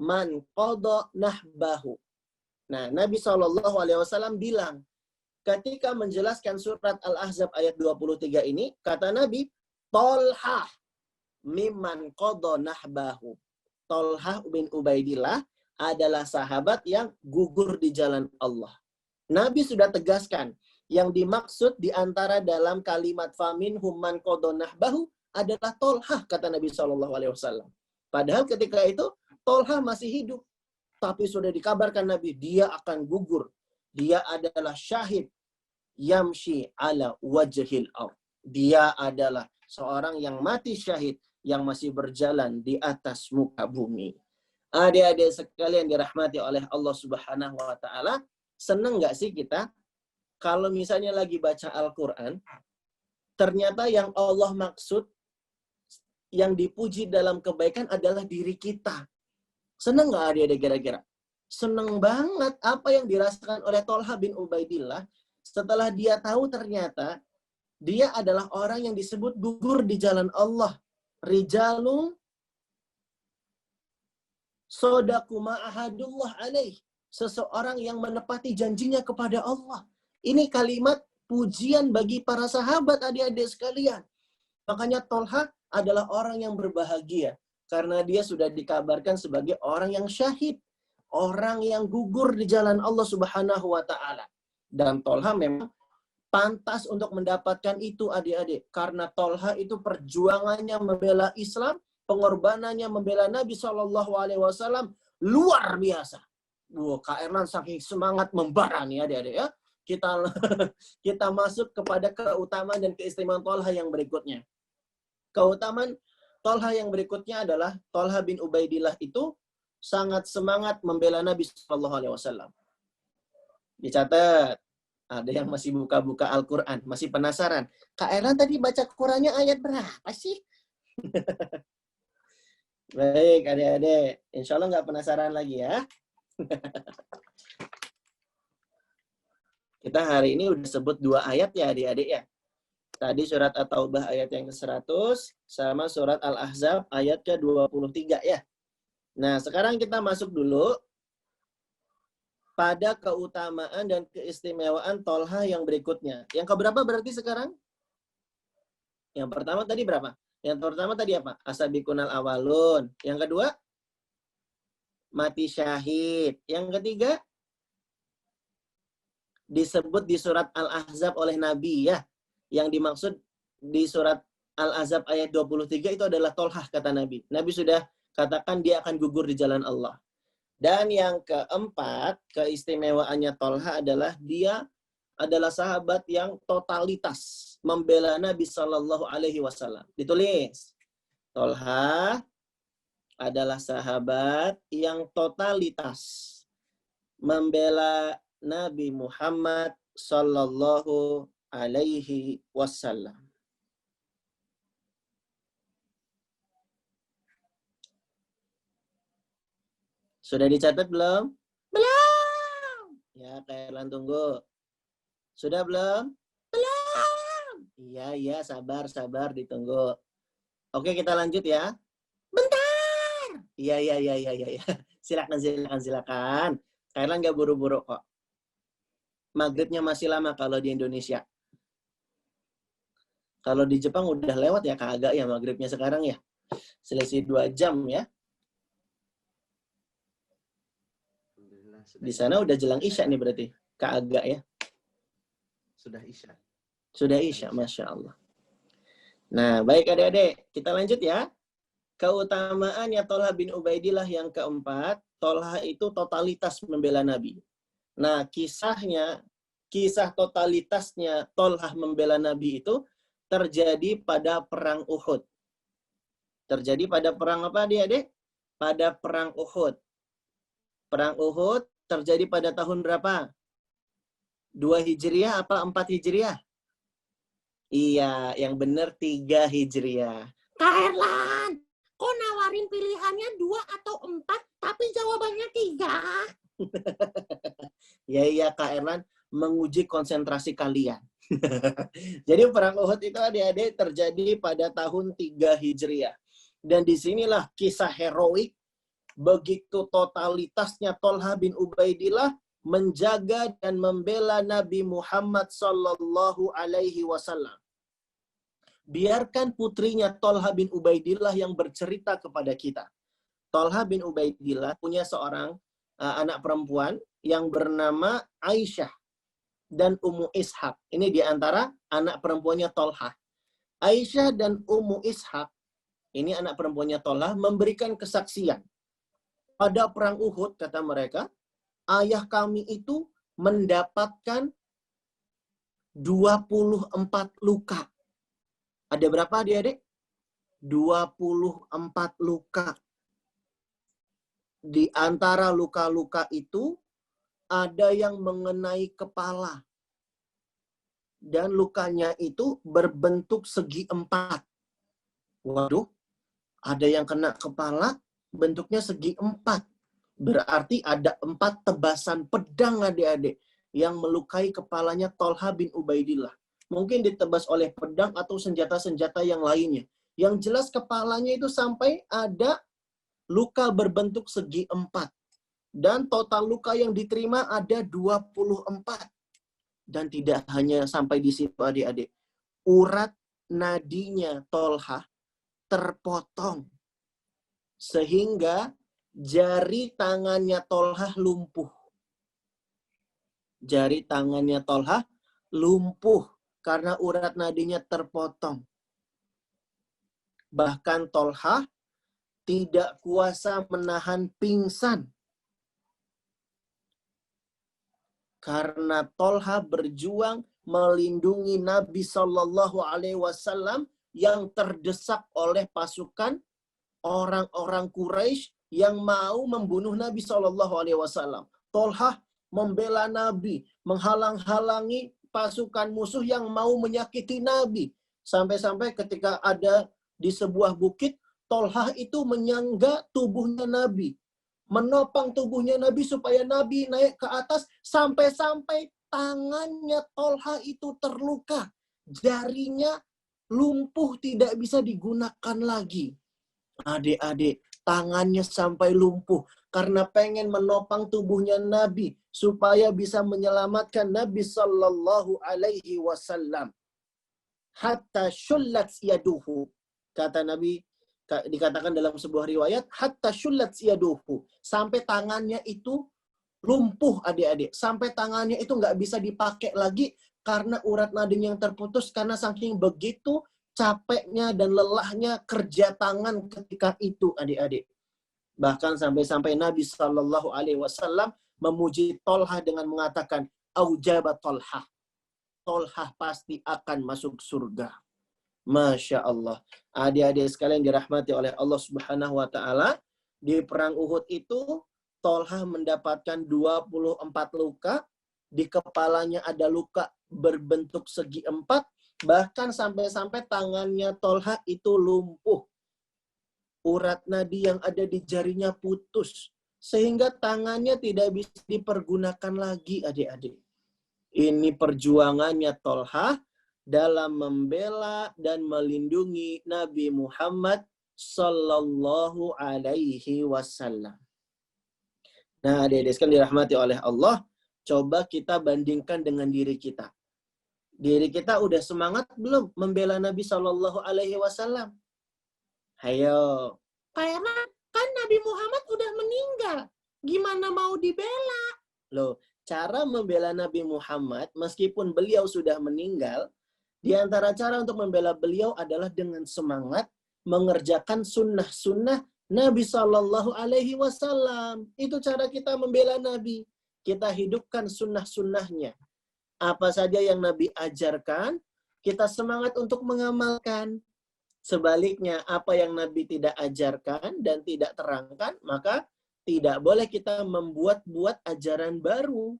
man qada nahbahu. Nah, Nabi SAW bilang ketika menjelaskan surat Al-Ahzab ayat 23 ini, kata Nabi, Tolha mimman qada nahbahu. Tolha bin Ubaidillah adalah sahabat yang gugur di jalan Allah. Nabi sudah tegaskan, yang dimaksud di antara dalam kalimat faminhum man qada nahbahu adalah Tolha, kata Nabi SAW. Padahal ketika itu Tolha masih hidup, tapi sudah dikabarkan Nabi dia akan gugur. Dia adalah syahid yamshi ala wajhil ardh. Dia adalah seorang yang mati syahid yang masih berjalan di atas muka bumi. Adik-adik sekalian dirahmati oleh Allah Subhanahu wa taala, senang nggak sih kita kalau misalnya lagi baca Al-Qur'an, ternyata yang Allah maksud, yang dipuji dalam kebaikan adalah diri kita. Senang nggak adik-adik kira-kira? Senang banget apa yang dirasakan oleh Tolha bin Ubaidillah setelah dia tahu ternyata dia adalah orang yang disebut gugur di jalan Allah. Rijalun sadaqu ma ahadullah alaih. Seseorang yang menepati janjinya kepada Allah. Ini kalimat pujian bagi para sahabat adik-adik sekalian. Makanya Tolha adalah orang yang berbahagia karena dia sudah dikabarkan sebagai orang yang syahid, orang yang gugur di jalan Allah Subhanahu wa taala. Dan Tolha memang pantas untuk mendapatkan itu adik-adik, karena Tolha itu perjuangannya membela Islam pengorbanannya membela Nabi Shallallahu Alaihi Wasallam luar biasa. Wah, Kak Erlan saking semangat membara nih adik-adik ya. Kita masuk kepada keutamaan dan keistimewaan Tolha yang berikutnya. Keutamaan Tolha yang berikutnya adalah Tolha bin Ubaidillah itu sangat semangat membela Nabi Shallallahu Alaihi Wasallam. Dicatat, ada yang masih buka-buka Al-Quran, masih penasaran. Kak Erlan tadi baca Qurannya ayat berapa sih? Baik, adik-adik. Insya Allah nggak penasaran lagi ya. Kita hari ini udah sebut 2 ayat ya adik-adik ya. Tadi surat At-Taubah ayat yang ke-100 sama surat Al-Ahzab ayat ke-23 ya. Nah, sekarang kita masuk dulu pada keutamaan dan keistimewaan Tolha yang berikutnya. Yang keberapa berarti sekarang? Yang pertama tadi berapa? Yang pertama tadi apa? Asabiqunal awalun. Yang kedua? Mati syahid. Yang ketiga? Disebut di surat Al-Ahzab oleh Nabi ya. Yang dimaksud di surat Al-Ahzab ayat 23 itu adalah Tolha kata Nabi. Nabi sudah katakan dia akan gugur di jalan Allah. Dan yang keempat, keistimewaannya Tolha adalah dia adalah sahabat yang totalitas membela Nabi Shallallahu Alaihi Wasallam. Ditulis, Tolha adalah sahabat yang totalitas membela Nabi Muhammad Shallallahu Alaihi Wasallam. Sudah dicatat belum? Belum. Ya, Kak Erlan tunggu. Sudah belum? Belum. Iya, sabar ditunggu. Oke, kita lanjut ya. Bentar. Iya. Silakan. Kak Erlan nggak buru-buru kok. Maghribnya masih lama kalau di Indonesia. Kalau di Jepang udah lewat ya kagak ya maghribnya sekarang ya. Selisih 2 jam ya. Di sana udah jelang Isya nih berarti. Kagak ya. Sudah Isya. Sudah Isya, Masya Allah. Nah, baik adik-adik. Kita lanjut ya. Keutamaannya Tolha bin Ubaidillah yang keempat. Tolha itu totalitas membela Nabi. Nah, kisah totalitasnya Tolha membela Nabi itu terjadi pada perang Uhud. Terjadi pada perang apa adik-adik? Pada perang Uhud. Perang Uhud terjadi pada tahun berapa? 2 Hijriah apa 4 Hijriah? Iya, yang benar 3 Hijriah. Kak Erlan, kok nawarin pilihannya 2 atau 4, tapi jawabannya 3? Iya, Kak Erlan menguji konsentrasi kalian. Jadi perang Uhud itu adik-adik terjadi pada tahun 3 Hijriah. Dan disinilah kisah heroik begitu totalitasnya Tolha bin Ubaidillah menjaga dan membela Nabi Muhammad Sallallahu Alaihi Wasallam. Biarkan putrinya Tolha bin Ubaidillah yang bercerita kepada kita. Tolha bin Ubaidillah punya seorang anak perempuan yang bernama Aisyah dan Ummu Ishaq. Ini diantara anak perempuannya Tolha. Aisyah dan Ummu Ishaq, ini anak perempuannya Tolha, memberikan kesaksian. Pada perang Uhud, kata mereka, ayah kami itu mendapatkan 24 luka. Ada berapa adik-adik? 24 luka. Di antara luka-luka itu, ada yang mengenai kepala. Dan lukanya itu berbentuk segi 4. Waduh, ada yang kena kepala, bentuknya segi 4. Berarti ada 4 tebasan pedang adik-adik yang melukai kepalanya Tolha bin Ubaidillah. Mungkin ditebas oleh pedang atau senjata-senjata yang lainnya. Yang jelas kepalanya itu sampai ada luka berbentuk segi 4. Dan total luka yang diterima ada 24. Dan tidak hanya sampai di situ adik-adik. Urat nadinya Tolha terpotong. Sehingga jari tangannya Tolha lumpuh. Jari tangannya Tolha lumpuh karena urat nadinya terpotong. Bahkan Tolha tidak kuasa menahan pingsan. Karena Tolha berjuang melindungi Nabi Shallallahu Alaihi Wasallam yang terdesak oleh pasukan orang-orang Quraisy yang mau membunuh Nabi Shallallahu Alaihi Wasallam. Tolha membela Nabi, menghalang-halangi pasukan musuh yang mau menyakiti Nabi. Sampai-sampai ketika ada di sebuah bukit, Tolha itu menyangga tubuhnya Nabi. Menopang tubuhnya Nabi supaya Nabi naik ke atas. Sampai-sampai tangannya Tolha itu terluka. Jarinya lumpuh, tidak bisa digunakan lagi. Adik-adik, tangannya sampai lumpuh. Karena pengen menopang tubuhnya Nabi. Supaya bisa menyelamatkan Nabi Sallallahu Alaihi Wasallam. Hatta syullat yaduhu. Kata Nabi, dikatakan dalam sebuah riwayat, hatta syullat yaduhu. Sampai tangannya itu lumpuh, adik-adik. Sampai tangannya itu nggak bisa dipakai lagi karena urat nadinya yang terputus. Karena saking begitu capeknya dan lelahnya kerja tangan ketika itu, adik-adik. Bahkan sampai-sampai Nabi Sallallahu Alaihi Wasallam memuji Tolha dengan mengatakan, aujaba Tolha. Tolha pasti akan masuk surga. Masya Allah. Adik-adik sekalian dirahmati oleh Allah Subhanahu wa Ta'ala. Di perang Uhud itu, Tolha mendapatkan 24 luka. Di kepalanya ada luka berbentuk segi 4. Bahkan sampai-sampai tangannya Tolha itu lumpuh. Urat nadi yang ada di jarinya putus. Sehingga tangannya tidak bisa dipergunakan lagi, adik-adik. Ini perjuangannya Tolha dalam membela dan melindungi Nabi Muhammad Sallallahu Alaihi Wasallam. Nah, adik-adik sekalian dirahmati oleh Allah, coba kita bandingkan dengan diri kita. Diri kita udah semangat belum membela Nabi Sallallahu Alaihi Wasallam? Hayo. Karena kan Nabi Muhammad udah meninggal. Gimana mau dibela? Loh, cara membela Nabi Muhammad meskipun beliau sudah meninggal, di antara cara untuk membela beliau adalah dengan semangat mengerjakan sunnah-sunnah Nabi Sallallahu Alaihi Wasallam. Itu cara kita membela Nabi. Kita hidupkan sunnah-sunnahnya. Apa saja yang Nabi ajarkan, kita semangat untuk mengamalkan. Sebaliknya, apa yang Nabi tidak ajarkan dan tidak terangkan, maka tidak boleh kita membuat-buat ajaran baru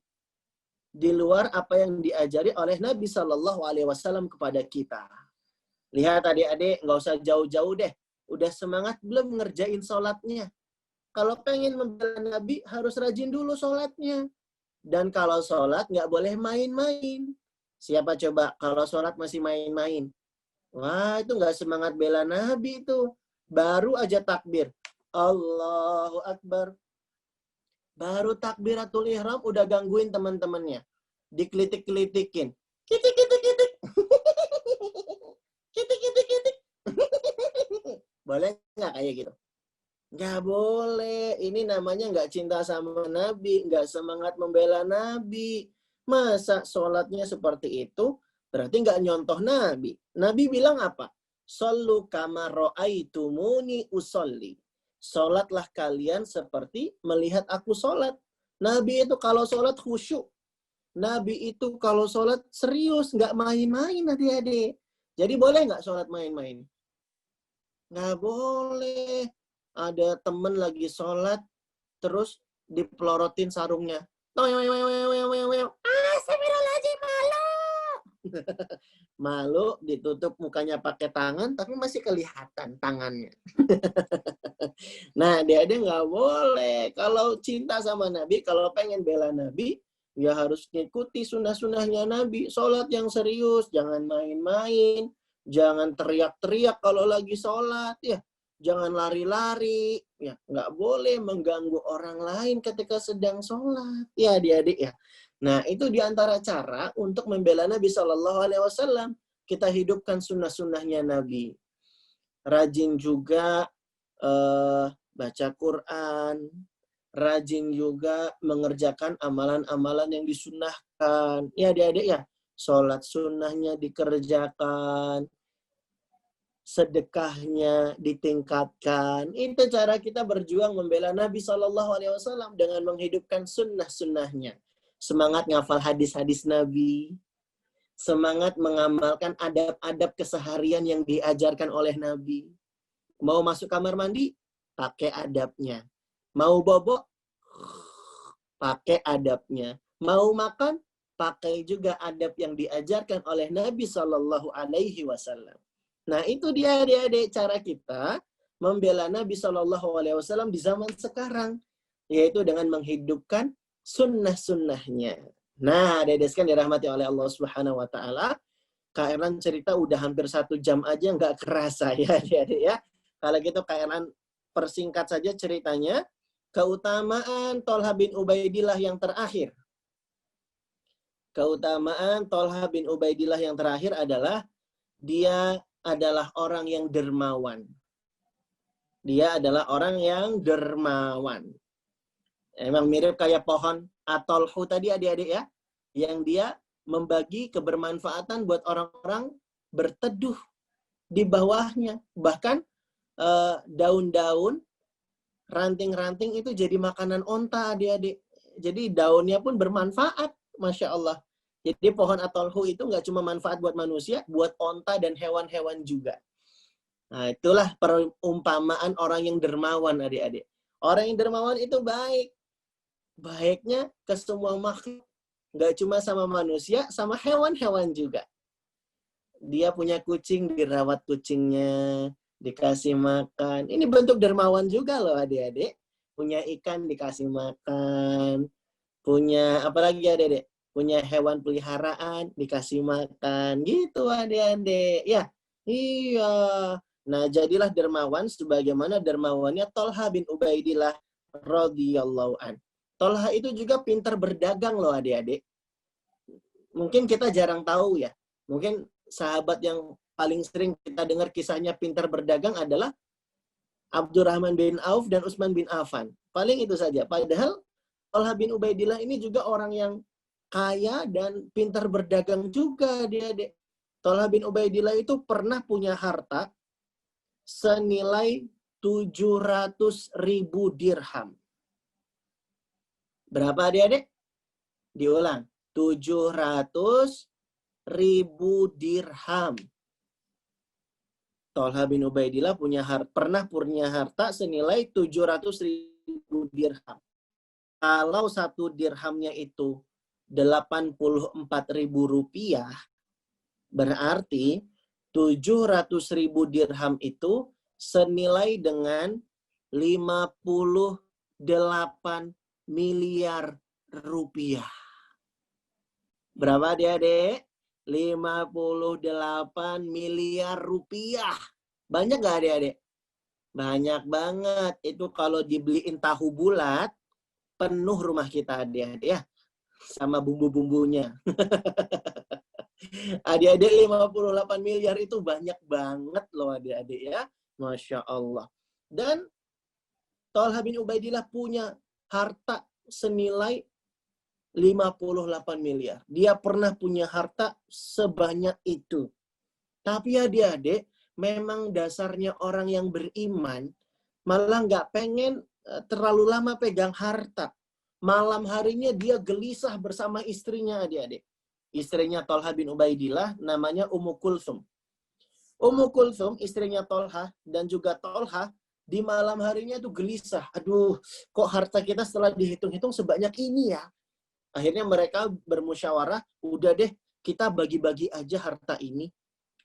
di luar apa yang diajari oleh Nabi Sallallahu Alaihi Wasallam kepada kita. Lihat adik-adik, nggak usah jauh-jauh deh. Udah semangat belum ngerjain sholatnya? Kalau pengen membela Nabi, harus rajin dulu sholatnya. Dan kalau sholat, nggak boleh main-main. Siapa coba kalau sholat masih main-main? Wah, itu nggak semangat bela Nabi itu. Baru aja takbir. Allahu Akbar. Baru takbiratul ihram udah gangguin teman-temannya. Dikelitik-kelitikin. Kitik-kitik-kitik. Kitik-kitik-kitik. Boleh nggak kayak gitu? Nggak boleh. Ini namanya nggak cinta sama Nabi. Nggak semangat membela Nabi. Masa sholatnya seperti itu? Berarti nggak nyontoh Nabi. Nabi bilang apa? Sallu kama ra'aitumuni usolli. Sholatlah kalian seperti melihat aku sholat. Nabi itu kalau sholat khusyuk. Nabi itu kalau sholat serius. Nggak main-main adik-adik. Jadi boleh nggak sholat main-main? Nggak boleh. Ada temen lagi sholat. Terus dipelorotin sarungnya. Astagfirullahaladzim, malu. Malu, ditutup mukanya pakai tangan, tapi masih kelihatan tangannya. Nah, dia nggak boleh. Kalau cinta sama Nabi, kalau pengen bela Nabi, ya harus ngikuti sunnah-sunnahnya Nabi. Sholat yang serius, jangan main-main. Jangan teriak-teriak kalau lagi sholat. Ya, jangan lari-lari. Ya, nggak boleh mengganggu orang lain ketika sedang sholat. Ya, adik-adik ya. Nah, itu diantara cara untuk membela Nabi Sallallahu Alaihi Wasallam. Kita hidupkan sunnah-sunnahnya Nabi. Rajin juga baca Quran. Rajin juga mengerjakan amalan-amalan yang disunnahkan. Ya, adik-adik ya. Sholat sunnahnya dikerjakan. sedekahnya ditingkatkan. Itu cara kita berjuang membela Nabi SAW dengan menghidupkan sunnah-sunnahnya. Semangat ngafal hadis-hadis Nabi. Semangat mengamalkan adab-adab keseharian yang diajarkan oleh Nabi. Mau masuk kamar mandi, pakai adabnya. Mau bobok, pakai adabnya. Mau makan, pakai juga adab yang diajarkan oleh Nabi SAW. Nah, itu dia adik-adik cara kita membela Nabi SAW di zaman sekarang. Yaitu dengan menghidupkan sunnah-sunnahnya. Nah, adik-adik sekalian dirahmati oleh Allah Subhanahu wa Ta'ala. Kak Erlan cerita udah hampir 1 jam aja nggak kerasa ya adik-adik ya. Kalau gitu Kak Erlan persingkat saja ceritanya. Keutamaan Tolha bin Ubaidillah yang terakhir. Keutamaan Tolha bin Ubaidillah yang terakhir adalah dia adalah orang yang dermawan. Dia adalah orang yang dermawan. Emang mirip kayak pohon atolhu tadi adik-adik ya. Yang dia membagi kebermanfaatan buat orang-orang berteduh di bawahnya. Bahkan daun-daun, ranting-ranting itu jadi makanan onta adik-adik. Jadi daunnya pun bermanfaat. Masya Allah. Jadi pohon atolhu itu nggak cuma manfaat buat manusia, buat onta dan hewan-hewan juga. Nah, itulah perumpamaan orang yang dermawan adik-adik. Orang yang dermawan itu baik. Baiknya ke semua makhluk. Nggak cuma sama manusia, sama hewan-hewan juga. Dia punya kucing, dirawat kucingnya, dikasih makan. Ini bentuk dermawan juga loh adik-adik. Punya ikan dikasih makan. Punya apa lagi adik-adik? Punya hewan peliharaan dikasih makan. Gitu adik-adik. Ya, iya. Nah, jadilah dermawan sebagaimana dermawannya Tolha bin Ubaidillah radhiyallahu an. Tolha itu juga pintar berdagang loh adik-adik. Mungkin kita jarang tahu ya. Mungkin sahabat yang paling sering kita dengar kisahnya pintar berdagang adalah Abdurrahman bin Auf dan Utsman bin Affan. Paling itu saja. Padahal Tolha bin Ubaidillah ini juga orang yang kaya dan pintar berdagang juga adik-adik. Tolha bin Ubaidillah itu pernah punya harta senilai 700.000 dirham. Berapa adik-adik? Diulang. 700.000 dirham. Tolha bin Ubaidillah pernah punya harta senilai 700.000 dirham. Kalau 1 dirhamnya itu 84.000 rupiah, berarti 700.000 dirham itu senilai dengan 58 miliar rupiah. Berapa adik-adik? 58 miliar rupiah. Banyak nggak adik-adik? Banyak banget. Itu kalau dibeliin tahu bulat, penuh rumah kita adik-adik ya. Sama bumbu-bumbunya. Adik-adik 58 miliar itu banyak banget loh adik-adik ya. Masya Allah. Dan Tolha bin Ubaidillah punya harta senilai 58 miliar. Dia pernah punya harta sebanyak itu. Tapi adik-adik, memang dasarnya orang yang beriman malah nggak pengen terlalu lama pegang harta. Malam harinya dia gelisah bersama istrinya adik-adik. Istrinya Tolha bin Ubaidillah namanya Ummu Kulthum. Ummu Kulthum, istrinya Tolha dan juga Tolha, di malam harinya itu gelisah. Aduh, kok harta kita setelah dihitung-hitung sebanyak ini ya? Akhirnya mereka bermusyawarah, udah deh kita bagi-bagi aja harta ini.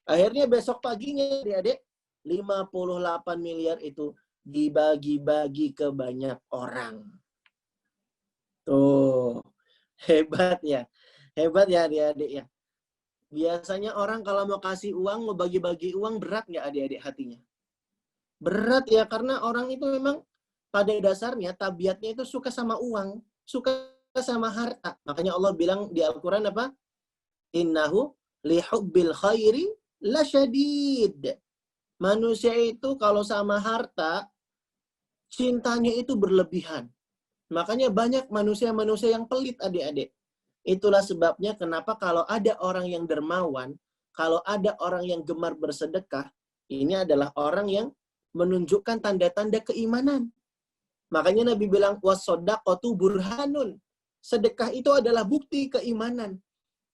Akhirnya besok paginya adik-adik, 58 miliar itu dibagi-bagi ke banyak orang. Tuh, hebat ya. Hebat ya adik-adik ya. Biasanya orang kalau mau kasih uang, mau bagi-bagi uang, berat nggak adik-adik hatinya? Berat ya, karena orang itu memang pada dasarnya, tabiatnya itu suka sama uang, suka sama harta. Makanya Allah bilang di Al-Quran apa? Innahu lihubbil khairi lasyadid. Manusia itu kalau sama harta, cintanya itu berlebihan. Makanya banyak manusia-manusia yang pelit adik-adik. Itulah sebabnya kenapa kalau ada orang yang dermawan, kalau ada orang yang gemar bersedekah, Ini adalah orang yang menunjukkan tanda-tanda keimanan. Makanya Nabi bilang, was-shadaqatu burhanun. Sedekah itu adalah bukti keimanan.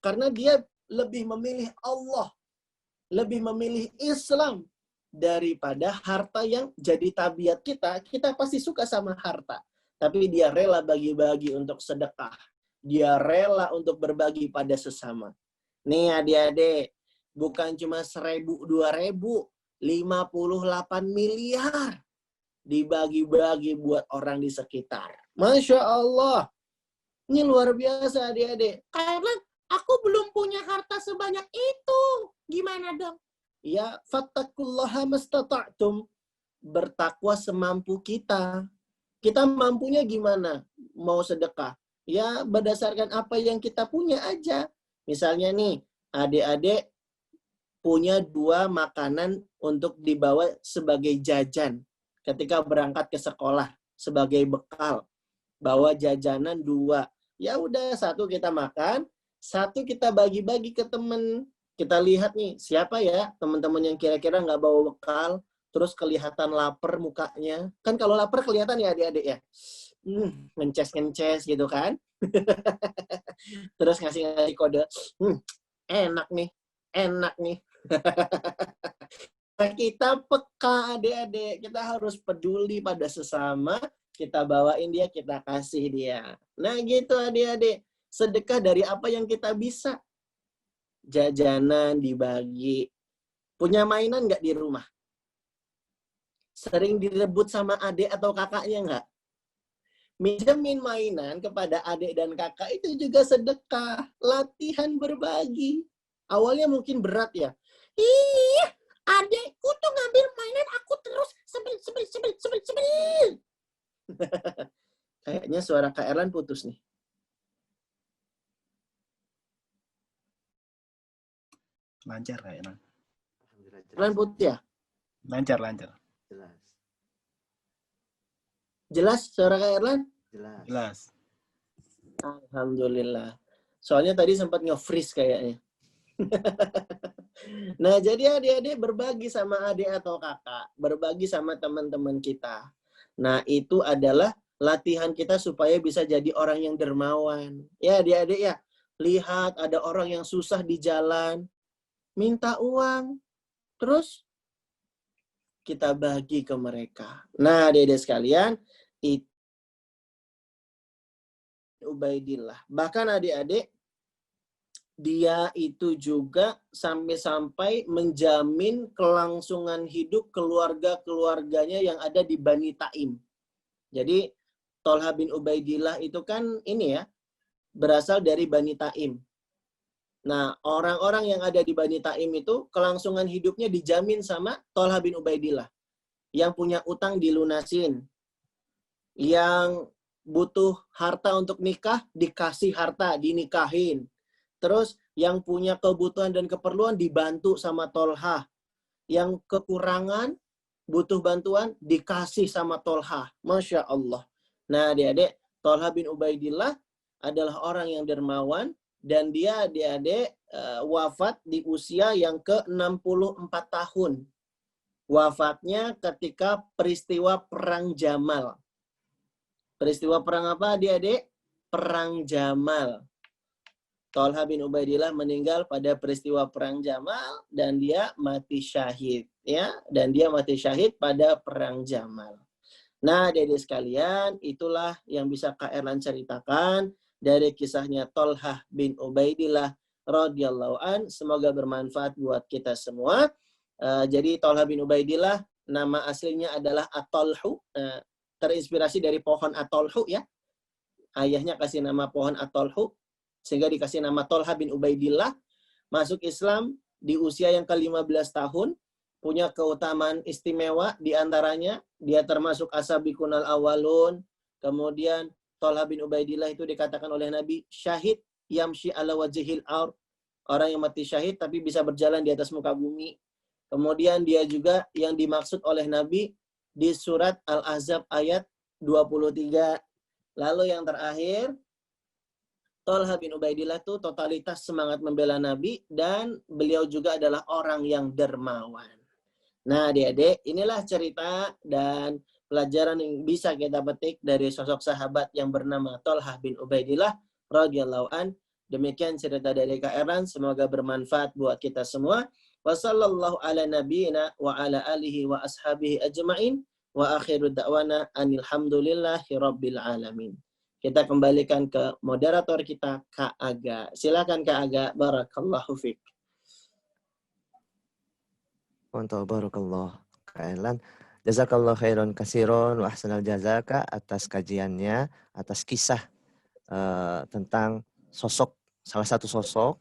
Karena dia lebih memilih Allah, lebih memilih Islam daripada harta yang jadi tabiat kita. Kita pasti suka sama harta. Tapi dia rela bagi-bagi untuk sedekah. Dia rela untuk berbagi pada sesama. Nih adik-adik, bukan cuma 1.000, 2.000, 58 miliar dibagi-bagi buat orang di sekitar. Masya Allah. Ini luar biasa adik-adik. Karena aku belum punya harta sebanyak itu. Gimana dong? Ya, fattakullaha mastata'tum. Bertakwa semampu kita. Kita mampunya gimana? Mau sedekah? Ya, berdasarkan apa yang kita punya aja. Misalnya nih, adik-adik punya 2 makanan untuk dibawa sebagai jajan ketika berangkat ke sekolah sebagai bekal. Bawa jajanan 2. Ya udah, 1 kita makan, 1 kita bagi-bagi ke temen. Kita lihat nih, siapa ya teman-teman yang kira-kira nggak bawa bekal, terus kelihatan lapar mukanya. Kan kalau lapar kelihatan ya adik-adik ya. Ngences-ngences gitu kan. Terus ngasih kode, enak nih. Nah, kita peka adik-adik. Kita harus peduli pada sesama. Kita bawain dia, kita kasih dia. Nah gitu adik-adik. Sedekah dari apa yang kita bisa. Jajanan dibagi. Punya mainan nggak di rumah? Sering direbut sama adik atau kakaknya nggak? Minjemin mainan kepada adik dan kakak itu juga sedekah. Latihan berbagi. Awalnya mungkin berat ya. Ih, adekku tuh ngambil mainan aku terus sebel. Kayaknya suara Kak Erlan putus nih. Lancar kayaknya. Erlan putus ya? Lancar. Jelas. Jelas suara Kak Erlan? Jelas. Alhamdulillah. Soalnya tadi sempat nge-freeze kayaknya. Nah, jadi adik-adik berbagi sama adik atau kakak, berbagi sama teman-teman kita. Nah, itu adalah latihan kita supaya bisa jadi orang yang dermawan. Ya, adik-adik ya, lihat ada orang yang susah di jalan, minta uang, terus kita bagi ke mereka. Nah, adik-adik sekalian, itu Ubaidillah. Bahkan adik-adik, dia itu juga sampai-sampai menjamin kelangsungan hidup keluarga-keluarganya yang ada di Bani Taim. Jadi Tolha bin Ubaidillah itu kan ini ya, berasal dari Bani Taim. Nah, orang-orang yang ada di Bani Taim itu kelangsungan hidupnya dijamin sama Tolha bin Ubaidillah. Yang punya utang dilunasin. Yang butuh harta untuk nikah, dikasih harta, dinikahin. Terus yang punya kebutuhan dan keperluan dibantu sama Tolha. Yang kekurangan, butuh bantuan, dikasih sama Tolha. Masya Allah. Nah adik-adik, Tolha bin Ubaidillah adalah orang yang dermawan. Dan dia adik-adik wafat di usia yang ke-64 tahun. Wafatnya ketika peristiwa Perang Jamal. Peristiwa perang apa adik-adik? Perang Jamal. Tolha bin Ubaidillah meninggal pada peristiwa Perang Jamal dan dia mati syahid. Ya, dan dia mati syahid pada Perang Jamal. Nah, adik-adik sekalian, itulah yang bisa Kak Erlan ceritakan dari kisahnya Tolha bin Ubaidillah radhiyallahu an. Semoga bermanfaat buat kita semua. Jadi Tolha bin Ubaidillah, nama aslinya adalah At-Tolhu. Terinspirasi dari pohon At-Tolhu ya. Ayahnya kasih nama pohon At-Tolhu. Sehingga dikasih nama Tolha bin Ubaidillah. Masuk Islam di usia yang ke-15 tahun. Punya keutamaan istimewa diantaranya. Dia termasuk asabiqunal awalun. Kemudian Tolha bin Ubaidillah itu dikatakan oleh Nabi syahid yamshi ala wajhil ard. Orang yang mati syahid tapi bisa berjalan di atas muka bumi. Kemudian dia juga yang dimaksud oleh Nabi di surat Al-Ahzab ayat 23. Lalu yang terakhir, Tolha bin Ubaidillah itu totalitas semangat membela Nabi dan beliau juga adalah orang yang dermawan. Nah, adik-adik, inilah cerita dan pelajaran yang bisa kita petik dari sosok sahabat yang bernama Thalhah bin Ubaidillah radhiyallahu an. Demikian cerita dari Kak Erlan, semoga bermanfaat buat kita semua. Wassallallahu ala nabiyyina wa ala alihi wa ashabihi ajma'in wa akhiru da'wana anil hamdulillahi rabbil alamin. Kita kembalikan ke moderator kita, Kak Aga. Silakan Kak Aga, barakallahu fiik. Untuk barakallah. Kak Erlan, jazakallah khairan kasiron wa ahsanal jazaka atas kajiannya, atas kisah tentang salah satu sosok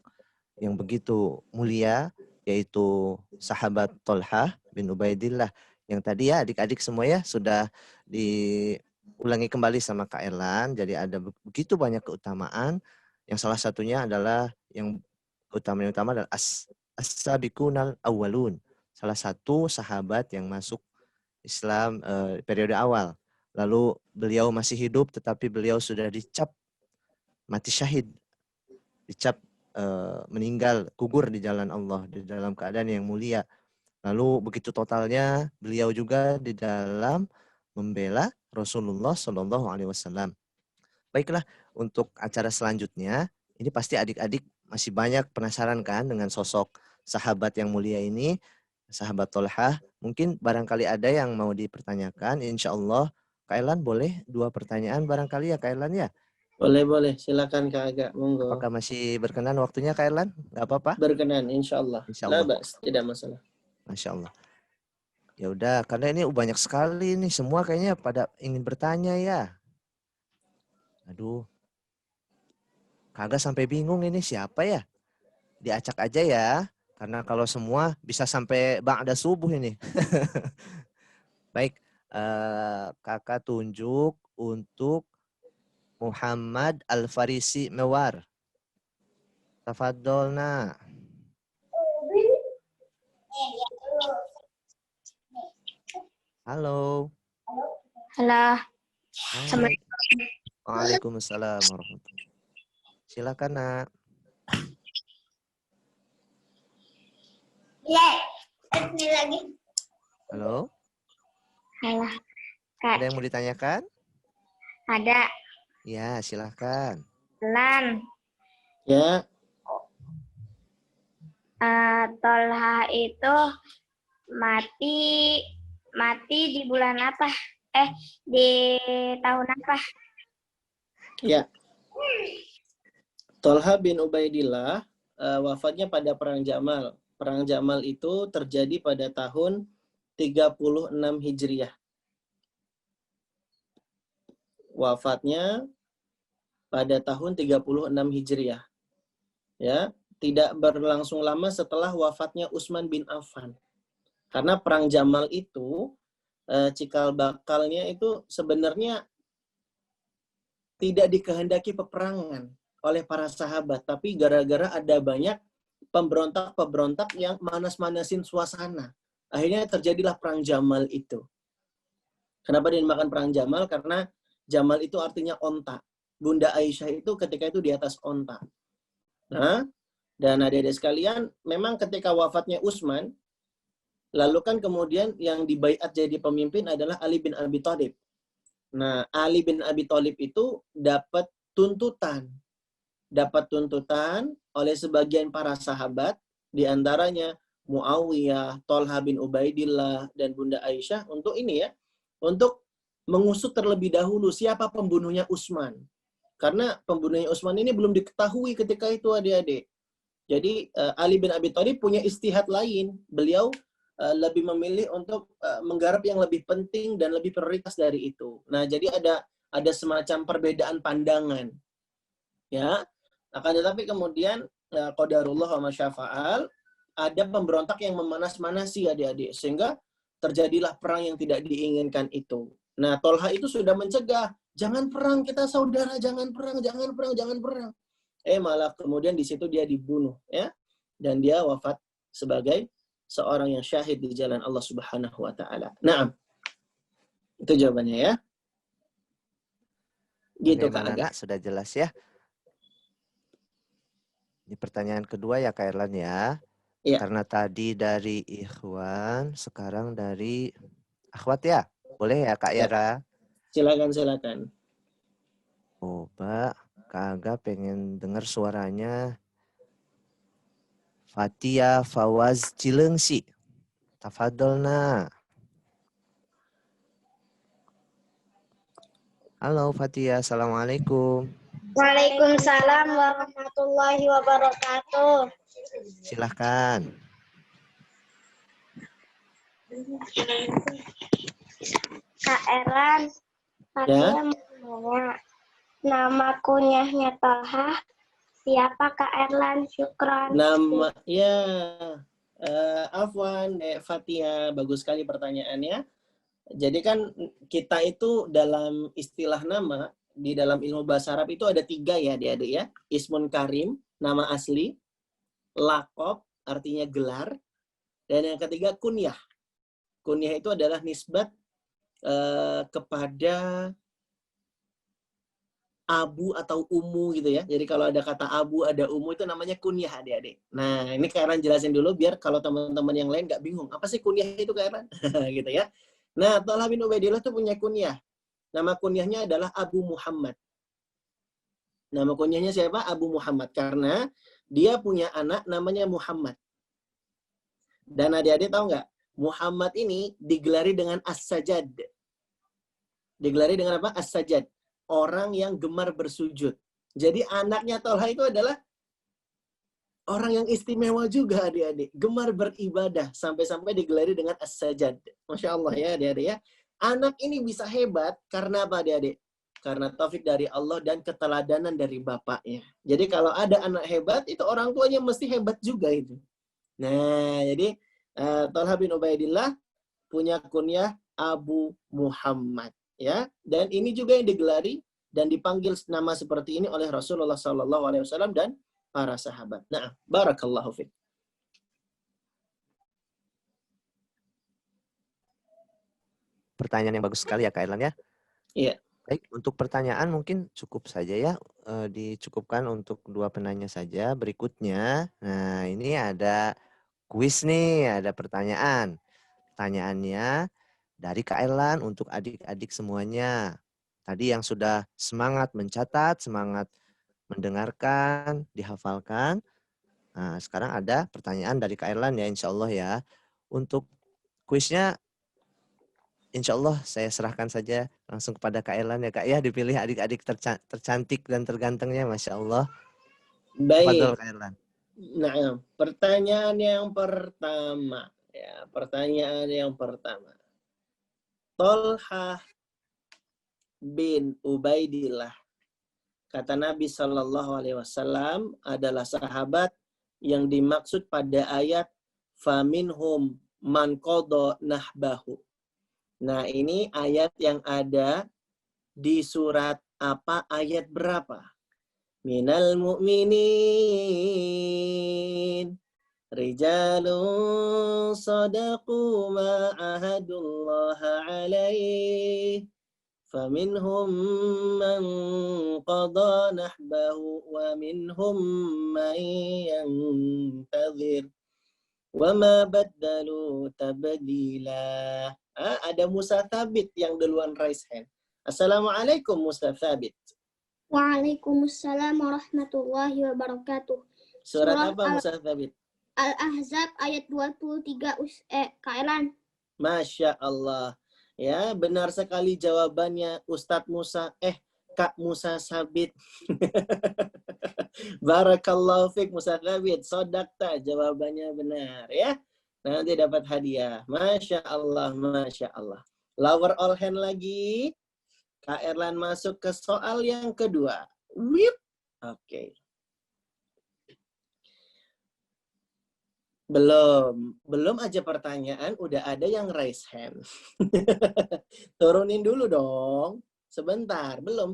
yang begitu mulia, yaitu sahabat Thalhah bin Ubaidillah. Yang tadi ya adik-adik semua ya sudah diulangi kembali sama Kak Erlan. Jadi ada begitu banyak keutamaan. Yang salah satunya adalah yang utama adalah as-sabiqunal awwalun. Salah satu sahabat yang masuk Islam periode awal. Lalu beliau masih hidup tetapi beliau sudah dicap mati syahid. Dicap meninggal, gugur di jalan Allah, di dalam keadaan yang mulia. Lalu begitu totalnya beliau juga di dalam membela Rasulullah Shallallahu Alaihi Wasallam. Baiklah, untuk acara selanjutnya, ini pasti adik-adik masih banyak penasaran kan dengan sosok sahabat yang mulia ini, sahabat Thalhah. Mungkin barangkali ada yang mau dipertanyakan. Insya Allah, Kak Erlan boleh 2 pertanyaan barangkali ya Kak Erlan ya? Boleh. Silakan Kak Aga, monggo. Apakah masih berkenan waktunya Kak Erlan? Nggak apa-apa? Berkenan, insya Allah. Insya Allah. Tidak masalah. Masya Allah. Ya udah, karena ini banyak sekali nih, semua kayaknya pada ingin bertanya ya. Aduh, kagak sampai bingung ini siapa ya? Diacak aja ya, karena kalau semua bisa sampai ba'da subuh ini. Baik, kakak tunjuk untuk Muhammad Al-Farisi Mewar. Tafadolna. Halo. Halo. Hai. Waalaikumsalam warahmatullahi. Silakan nak. Ini lagi. Halo. Halo. Kak, Ada yang mau ditanyakan? ada. Ya, silakan. Lan. Ya, Thalhah itu mati di bulan apa? Di tahun apa? ya. Thalhah bin Ubaidillah wafatnya pada Perang Jamal. Perang Jamal itu terjadi pada tahun 36 Hijriah. Wafatnya pada tahun 36 Hijriah. Ya, tidak berlangsung lama setelah wafatnya Utsman bin Affan. Karena Perang Jamal itu cikal bakalnya itu sebenarnya tidak dikehendaki peperangan oleh para sahabat, tapi gara-gara ada banyak pemberontak-pemberontak yang manas-manasin suasana. Akhirnya terjadilah Perang Jamal itu. Kenapa dinamakan Perang Jamal? Karena Jamal itu artinya onta. Bunda Aisyah itu ketika itu di atas onta. Nah, dan adik-adik sekalian, memang ketika wafatnya Utsman, lalu kan kemudian yang dibaiat jadi pemimpin adalah Ali bin Abi Thalib. Nah, Ali bin Abi Thalib itu dapat tuntutan oleh sebagian para sahabat, di antaranya Muawiyah, Thalhah bin Ubaidillah, dan Bunda Aisyah untuk ini ya, untuk mengusut terlebih dahulu siapa pembunuhnya Utsman. Karena pembunuhnya Utsman ini belum diketahui ketika itu adik-adik. Jadi Ali bin Abi Thalib punya istihad lain. Beliau lebih memilih untuk menggarap yang lebih penting dan lebih prioritas dari itu. Nah, jadi ada semacam perbedaan pandangan. Ya. Akan tetapi kemudian qadarullah wa masyafa'al, ada pemberontak yang memanas-manasi adik-adik sehingga terjadilah perang yang tidak diinginkan itu. Nah, Thalhah itu sudah mencegah, jangan perang kita saudara, jangan perang. Malah kemudian di situ dia dibunuh ya. Dan dia wafat sebagai seorang yang syahid di jalan Allah Subhanahu wa taala. Naam. Itu jawabannya ya. Gitu Kak Aga. Sudah jelas ya. Ini pertanyaan kedua ya Kak Erlan ya. Iya. Karena tadi dari ikhwan, sekarang dari akhwat ya? Boleh ya Kak Ya. Yara? Silakan. Coba Kak Aga pengen dengar suaranya. Fatia Fawaz Cilengsi. Tafadolna. Halo Fatia, Assalamualaikum. Waalaikumsalam warahmatullahi wabarakatuh. Silahkan. Kak Erlan, Fatia mau nanya. Nama kunyahnya Tolha, siapa Kak Erlan? Syukran. Nama ya Afwan, Fatia, bagus sekali pertanyaannya. Jadi kan kita itu dalam istilah nama di dalam ilmu bahasa Arab itu ada 3 ya adik-adik ya. Ismun karim, nama asli, lakob, artinya gelar, dan yang ketiga kunyah. Kunyah itu adalah nisbat kepada abu atau umu gitu ya. Jadi kalau ada kata abu, ada umu itu namanya kunyah adik-adik. Nah ini Kairan jelasin dulu biar kalau teman-teman yang lain nggak bingung. Apa sih kunyah itu Kairan? Gitu ya. Nah Tolha bin Ubaidillah itu punya kunyah. Nama kunyahnya adalah Abu Muhammad. Nama kunyahnya siapa? Abu Muhammad. Karena dia punya anak namanya Muhammad. Dan adik-adik tahu nggak? Muhammad ini digelari dengan As-Sajad. Digelari dengan apa? As-Sajad. Orang yang gemar bersujud. Jadi anaknya Tolha itu adalah orang yang istimewa juga adik-adik. Gemar beribadah. Sampai-sampai digelari dengan As-Sajad. Masya Allah ya adik-adik ya. Anak ini bisa hebat karena apa adik-adik? Karena taufik dari Allah dan keteladanan dari bapaknya. Jadi kalau ada anak hebat, itu orang tuanya mesti hebat juga itu. Nah, jadi Tolha bin Ubaidillah punya kunyah Abu Muhammad. Ya, dan ini juga yang digelari dan dipanggil nama seperti ini oleh Rasulullah SAW dan para sahabat. Nah, barakallahu fiik. Pertanyaan yang bagus sekali ya Kak Erlan ya. Iya. Baik, untuk pertanyaan mungkin cukup saja ya. Dicukupkan untuk 2 penanya saja. Berikutnya, nah ini ada kuis nih, ada pertanyaan. Pertanyaannya dari Kak Erlan untuk adik-adik semuanya. Tadi yang sudah semangat mencatat, semangat mendengarkan, dihafalkan. Nah, sekarang ada pertanyaan dari Kak Erlan ya, insya Allah ya. Untuk kuisnya, insya Allah saya serahkan saja langsung kepada Kak Erlan ya Kak ya. Dipilih adik-adik tercantik dan tergantengnya, Masya Allah. Baik. Tafadhol Kak Erlan. Nah, pertanyaan yang pertama. Ya, pertanyaan yang pertama. Tolha bin Ubaidillah, kata Nabi Shallallahu Alaihi Wasallam, adalah sahabat yang dimaksud pada ayat faminhum man qada nahbahu. Nah, ini ayat yang ada di surat apa, ayat berapa? Minal mu'minin rijalun sadaqu ma ahadullaha alaih faminhum man qada nahbahu wa minhum man yantazir wa ma baddalu tabdila. Ada Musa Thabit yang duluan raise hand. Assalamualaikum Musa Thabit. Waalaikumsalam warahmatullahi wabarakatuh. Surat apa Musa Thabit? Al-Ahzab ayat 23 Kak Erlan. Masya Allah. Ya, benar sekali jawabannya Ustadz Musa. Kak Musa Thabit. Barakallahu fiik Musa Thabit. Sodakta, jawabannya benar ya. Nanti dapat hadiah. Masya Allah, Masya Allah. Lower all hand lagi. Kak Erlan masuk ke soal yang kedua. Wip. Oke. Belum aja pertanyaan, udah ada yang raise hand. Turunin dulu dong. Sebentar, belum.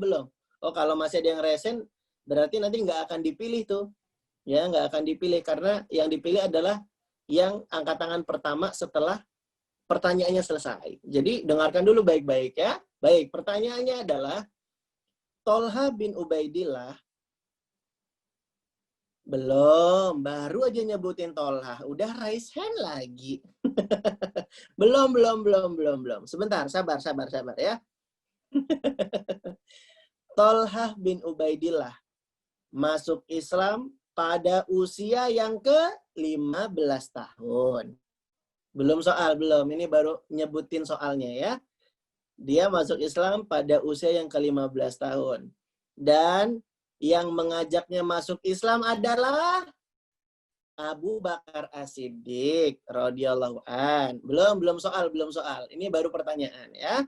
Oh, kalau masih ada yang raise hand, berarti nanti nggak akan dipilih tuh. Ya, nggak akan dipilih karena yang dipilih adalah yang angkat tangan pertama setelah pertanyaannya selesai. Jadi dengarkan dulu baik-baik ya. Baik, pertanyaannya adalah Tolha bin Ubaidillah Belum, baru aja nyebutin Tolha, udah raise hand lagi. belum. Sebentar, sabar ya. Tolha bin Ubaidillah masuk Islam pada usia yang ke-15 tahun. Belum. Ini baru nyebutin soalnya ya. Dia masuk Islam pada usia yang ke-15 tahun. Dan yang mengajaknya masuk Islam adalah Abu Bakar As-Siddiq radhiyallahu an. Belum soal. Ini baru pertanyaan ya.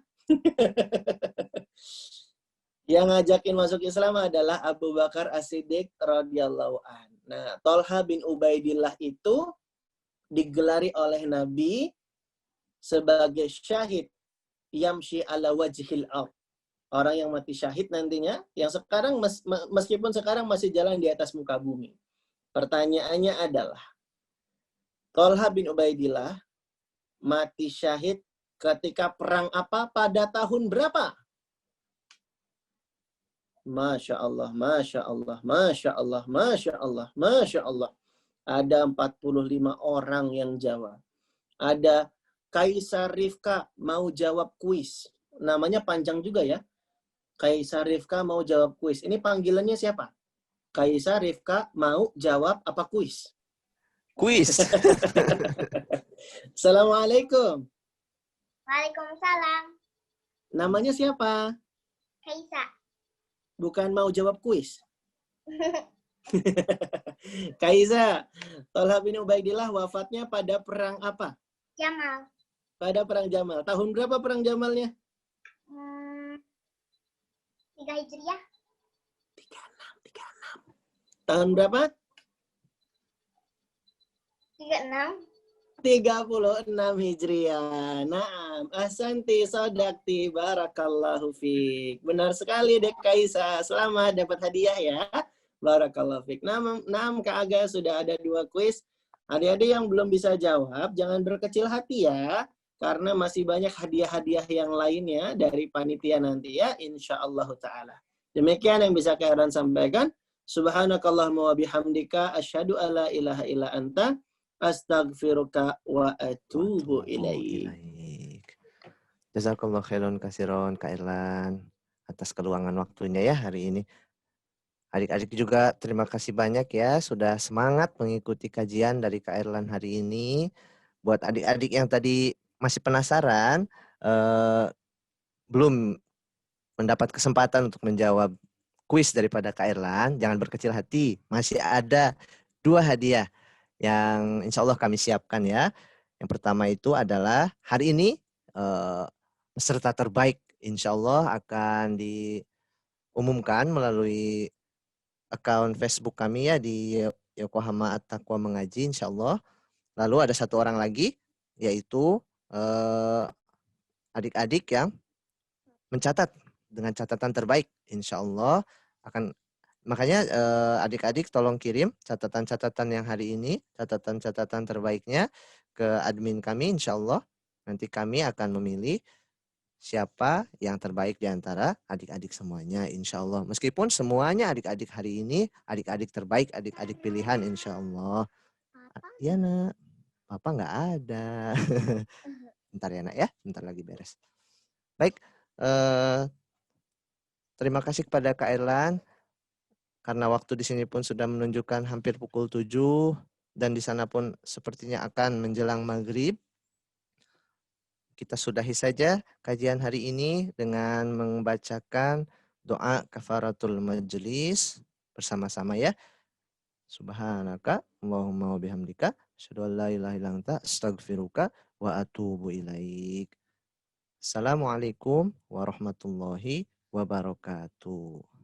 Yang ngajakin masuk Islam adalah Abu Bakar As-Siddiq radhiyallahu an. Nah, Tolha bin Ubaidillah itu digelari oleh Nabi sebagai syahid yamshi ala wajhil ard. Orang yang mati syahid nantinya, yang sekarang meskipun sekarang masih jalan di atas muka bumi. Pertanyaannya adalah, Tolha bin Ubaidillah mati syahid ketika perang apa pada tahun berapa? Masya Allah. Ada 45 orang yang jawab. Ada Kaisar Rifka mau jawab kuis. Namanya panjang juga ya. Kaisar Rifka mau jawab kuis. Ini panggilannya siapa? Kaisar Rifka mau jawab apa kuis? Kuis. Assalamualaikum. Waalaikumsalam. Namanya siapa? Kaisa. Bukan mau jawab kuis. Kaisa, Tolha bin Ubaidillah wafatnya pada perang apa? Jamal. Pada perang Jamal. Tahun berapa perang Jamalnya? 3 Hijriah. 36. Tahun berapa? 36. 36 Hijriah. Naam, ahsanti sadaqti barakallahu fiik. Benar sekali Dek Kaisa. Selamat dapat hadiah ya. Barakallahu fiik. Naam Kak Aga sudah ada 2 kuis. Adik-adik yang belum bisa jawab, jangan berkecil hati ya. Karena masih banyak hadiah-hadiah yang lainnya dari panitia nanti ya. Insyaallah ta'ala. Demikian yang bisa Kak Eran sampaikan. Subhanakallahumma wa bihamdika asyhadu alla ilaha illa anta astaghfiruka wa atubu ilaik. Jazakallah khairan kasiron Kak Erlan atas keluangan waktunya ya hari ini. Adik-adik juga terima kasih banyak ya sudah semangat mengikuti kajian dari Kak Erlan hari ini. Buat adik-adik yang tadi masih penasaran, belum mendapat kesempatan untuk menjawab kuis daripada Kak Erlan, jangan berkecil hati. Masih ada 2 hadiah yang insya Allah kami siapkan ya. Yang pertama itu adalah hari ini peserta terbaik insya Allah akan diumumkan melalui akun Facebook kami ya di Yokohama At-Taqwa Mengaji insya Allah. Lalu ada 1 orang lagi yaitu adik-adik yang mencatat dengan catatan terbaik insya Allah akan. Makanya adik-adik tolong kirim catatan-catatan yang hari ini, catatan-catatan terbaiknya ke admin kami insya Allah. Nanti kami akan memilih siapa yang terbaik di antara adik-adik semuanya insya Allah. Meskipun semuanya adik-adik hari ini, adik-adik terbaik, adik-adik pilihan insya Allah. Iya nak, Papa nggak ada. Bentar ya nak ya, bentar lagi beres. Baik, terima kasih kepada Kak Erlan. Karena waktu di sini pun sudah menunjukkan hampir pukul 7 dan di sana pun sepertinya akan menjelang maghrib. Kita sudahi saja kajian hari ini dengan membacakan doa kafaratul majlis bersama-sama ya. Subhanaka Allahumma wa bihamdika asyhadu an la ilaha illa anta astaghfiruka wa atubu ilaik. Assalamualaikum warahmatullahi wabarakatuh.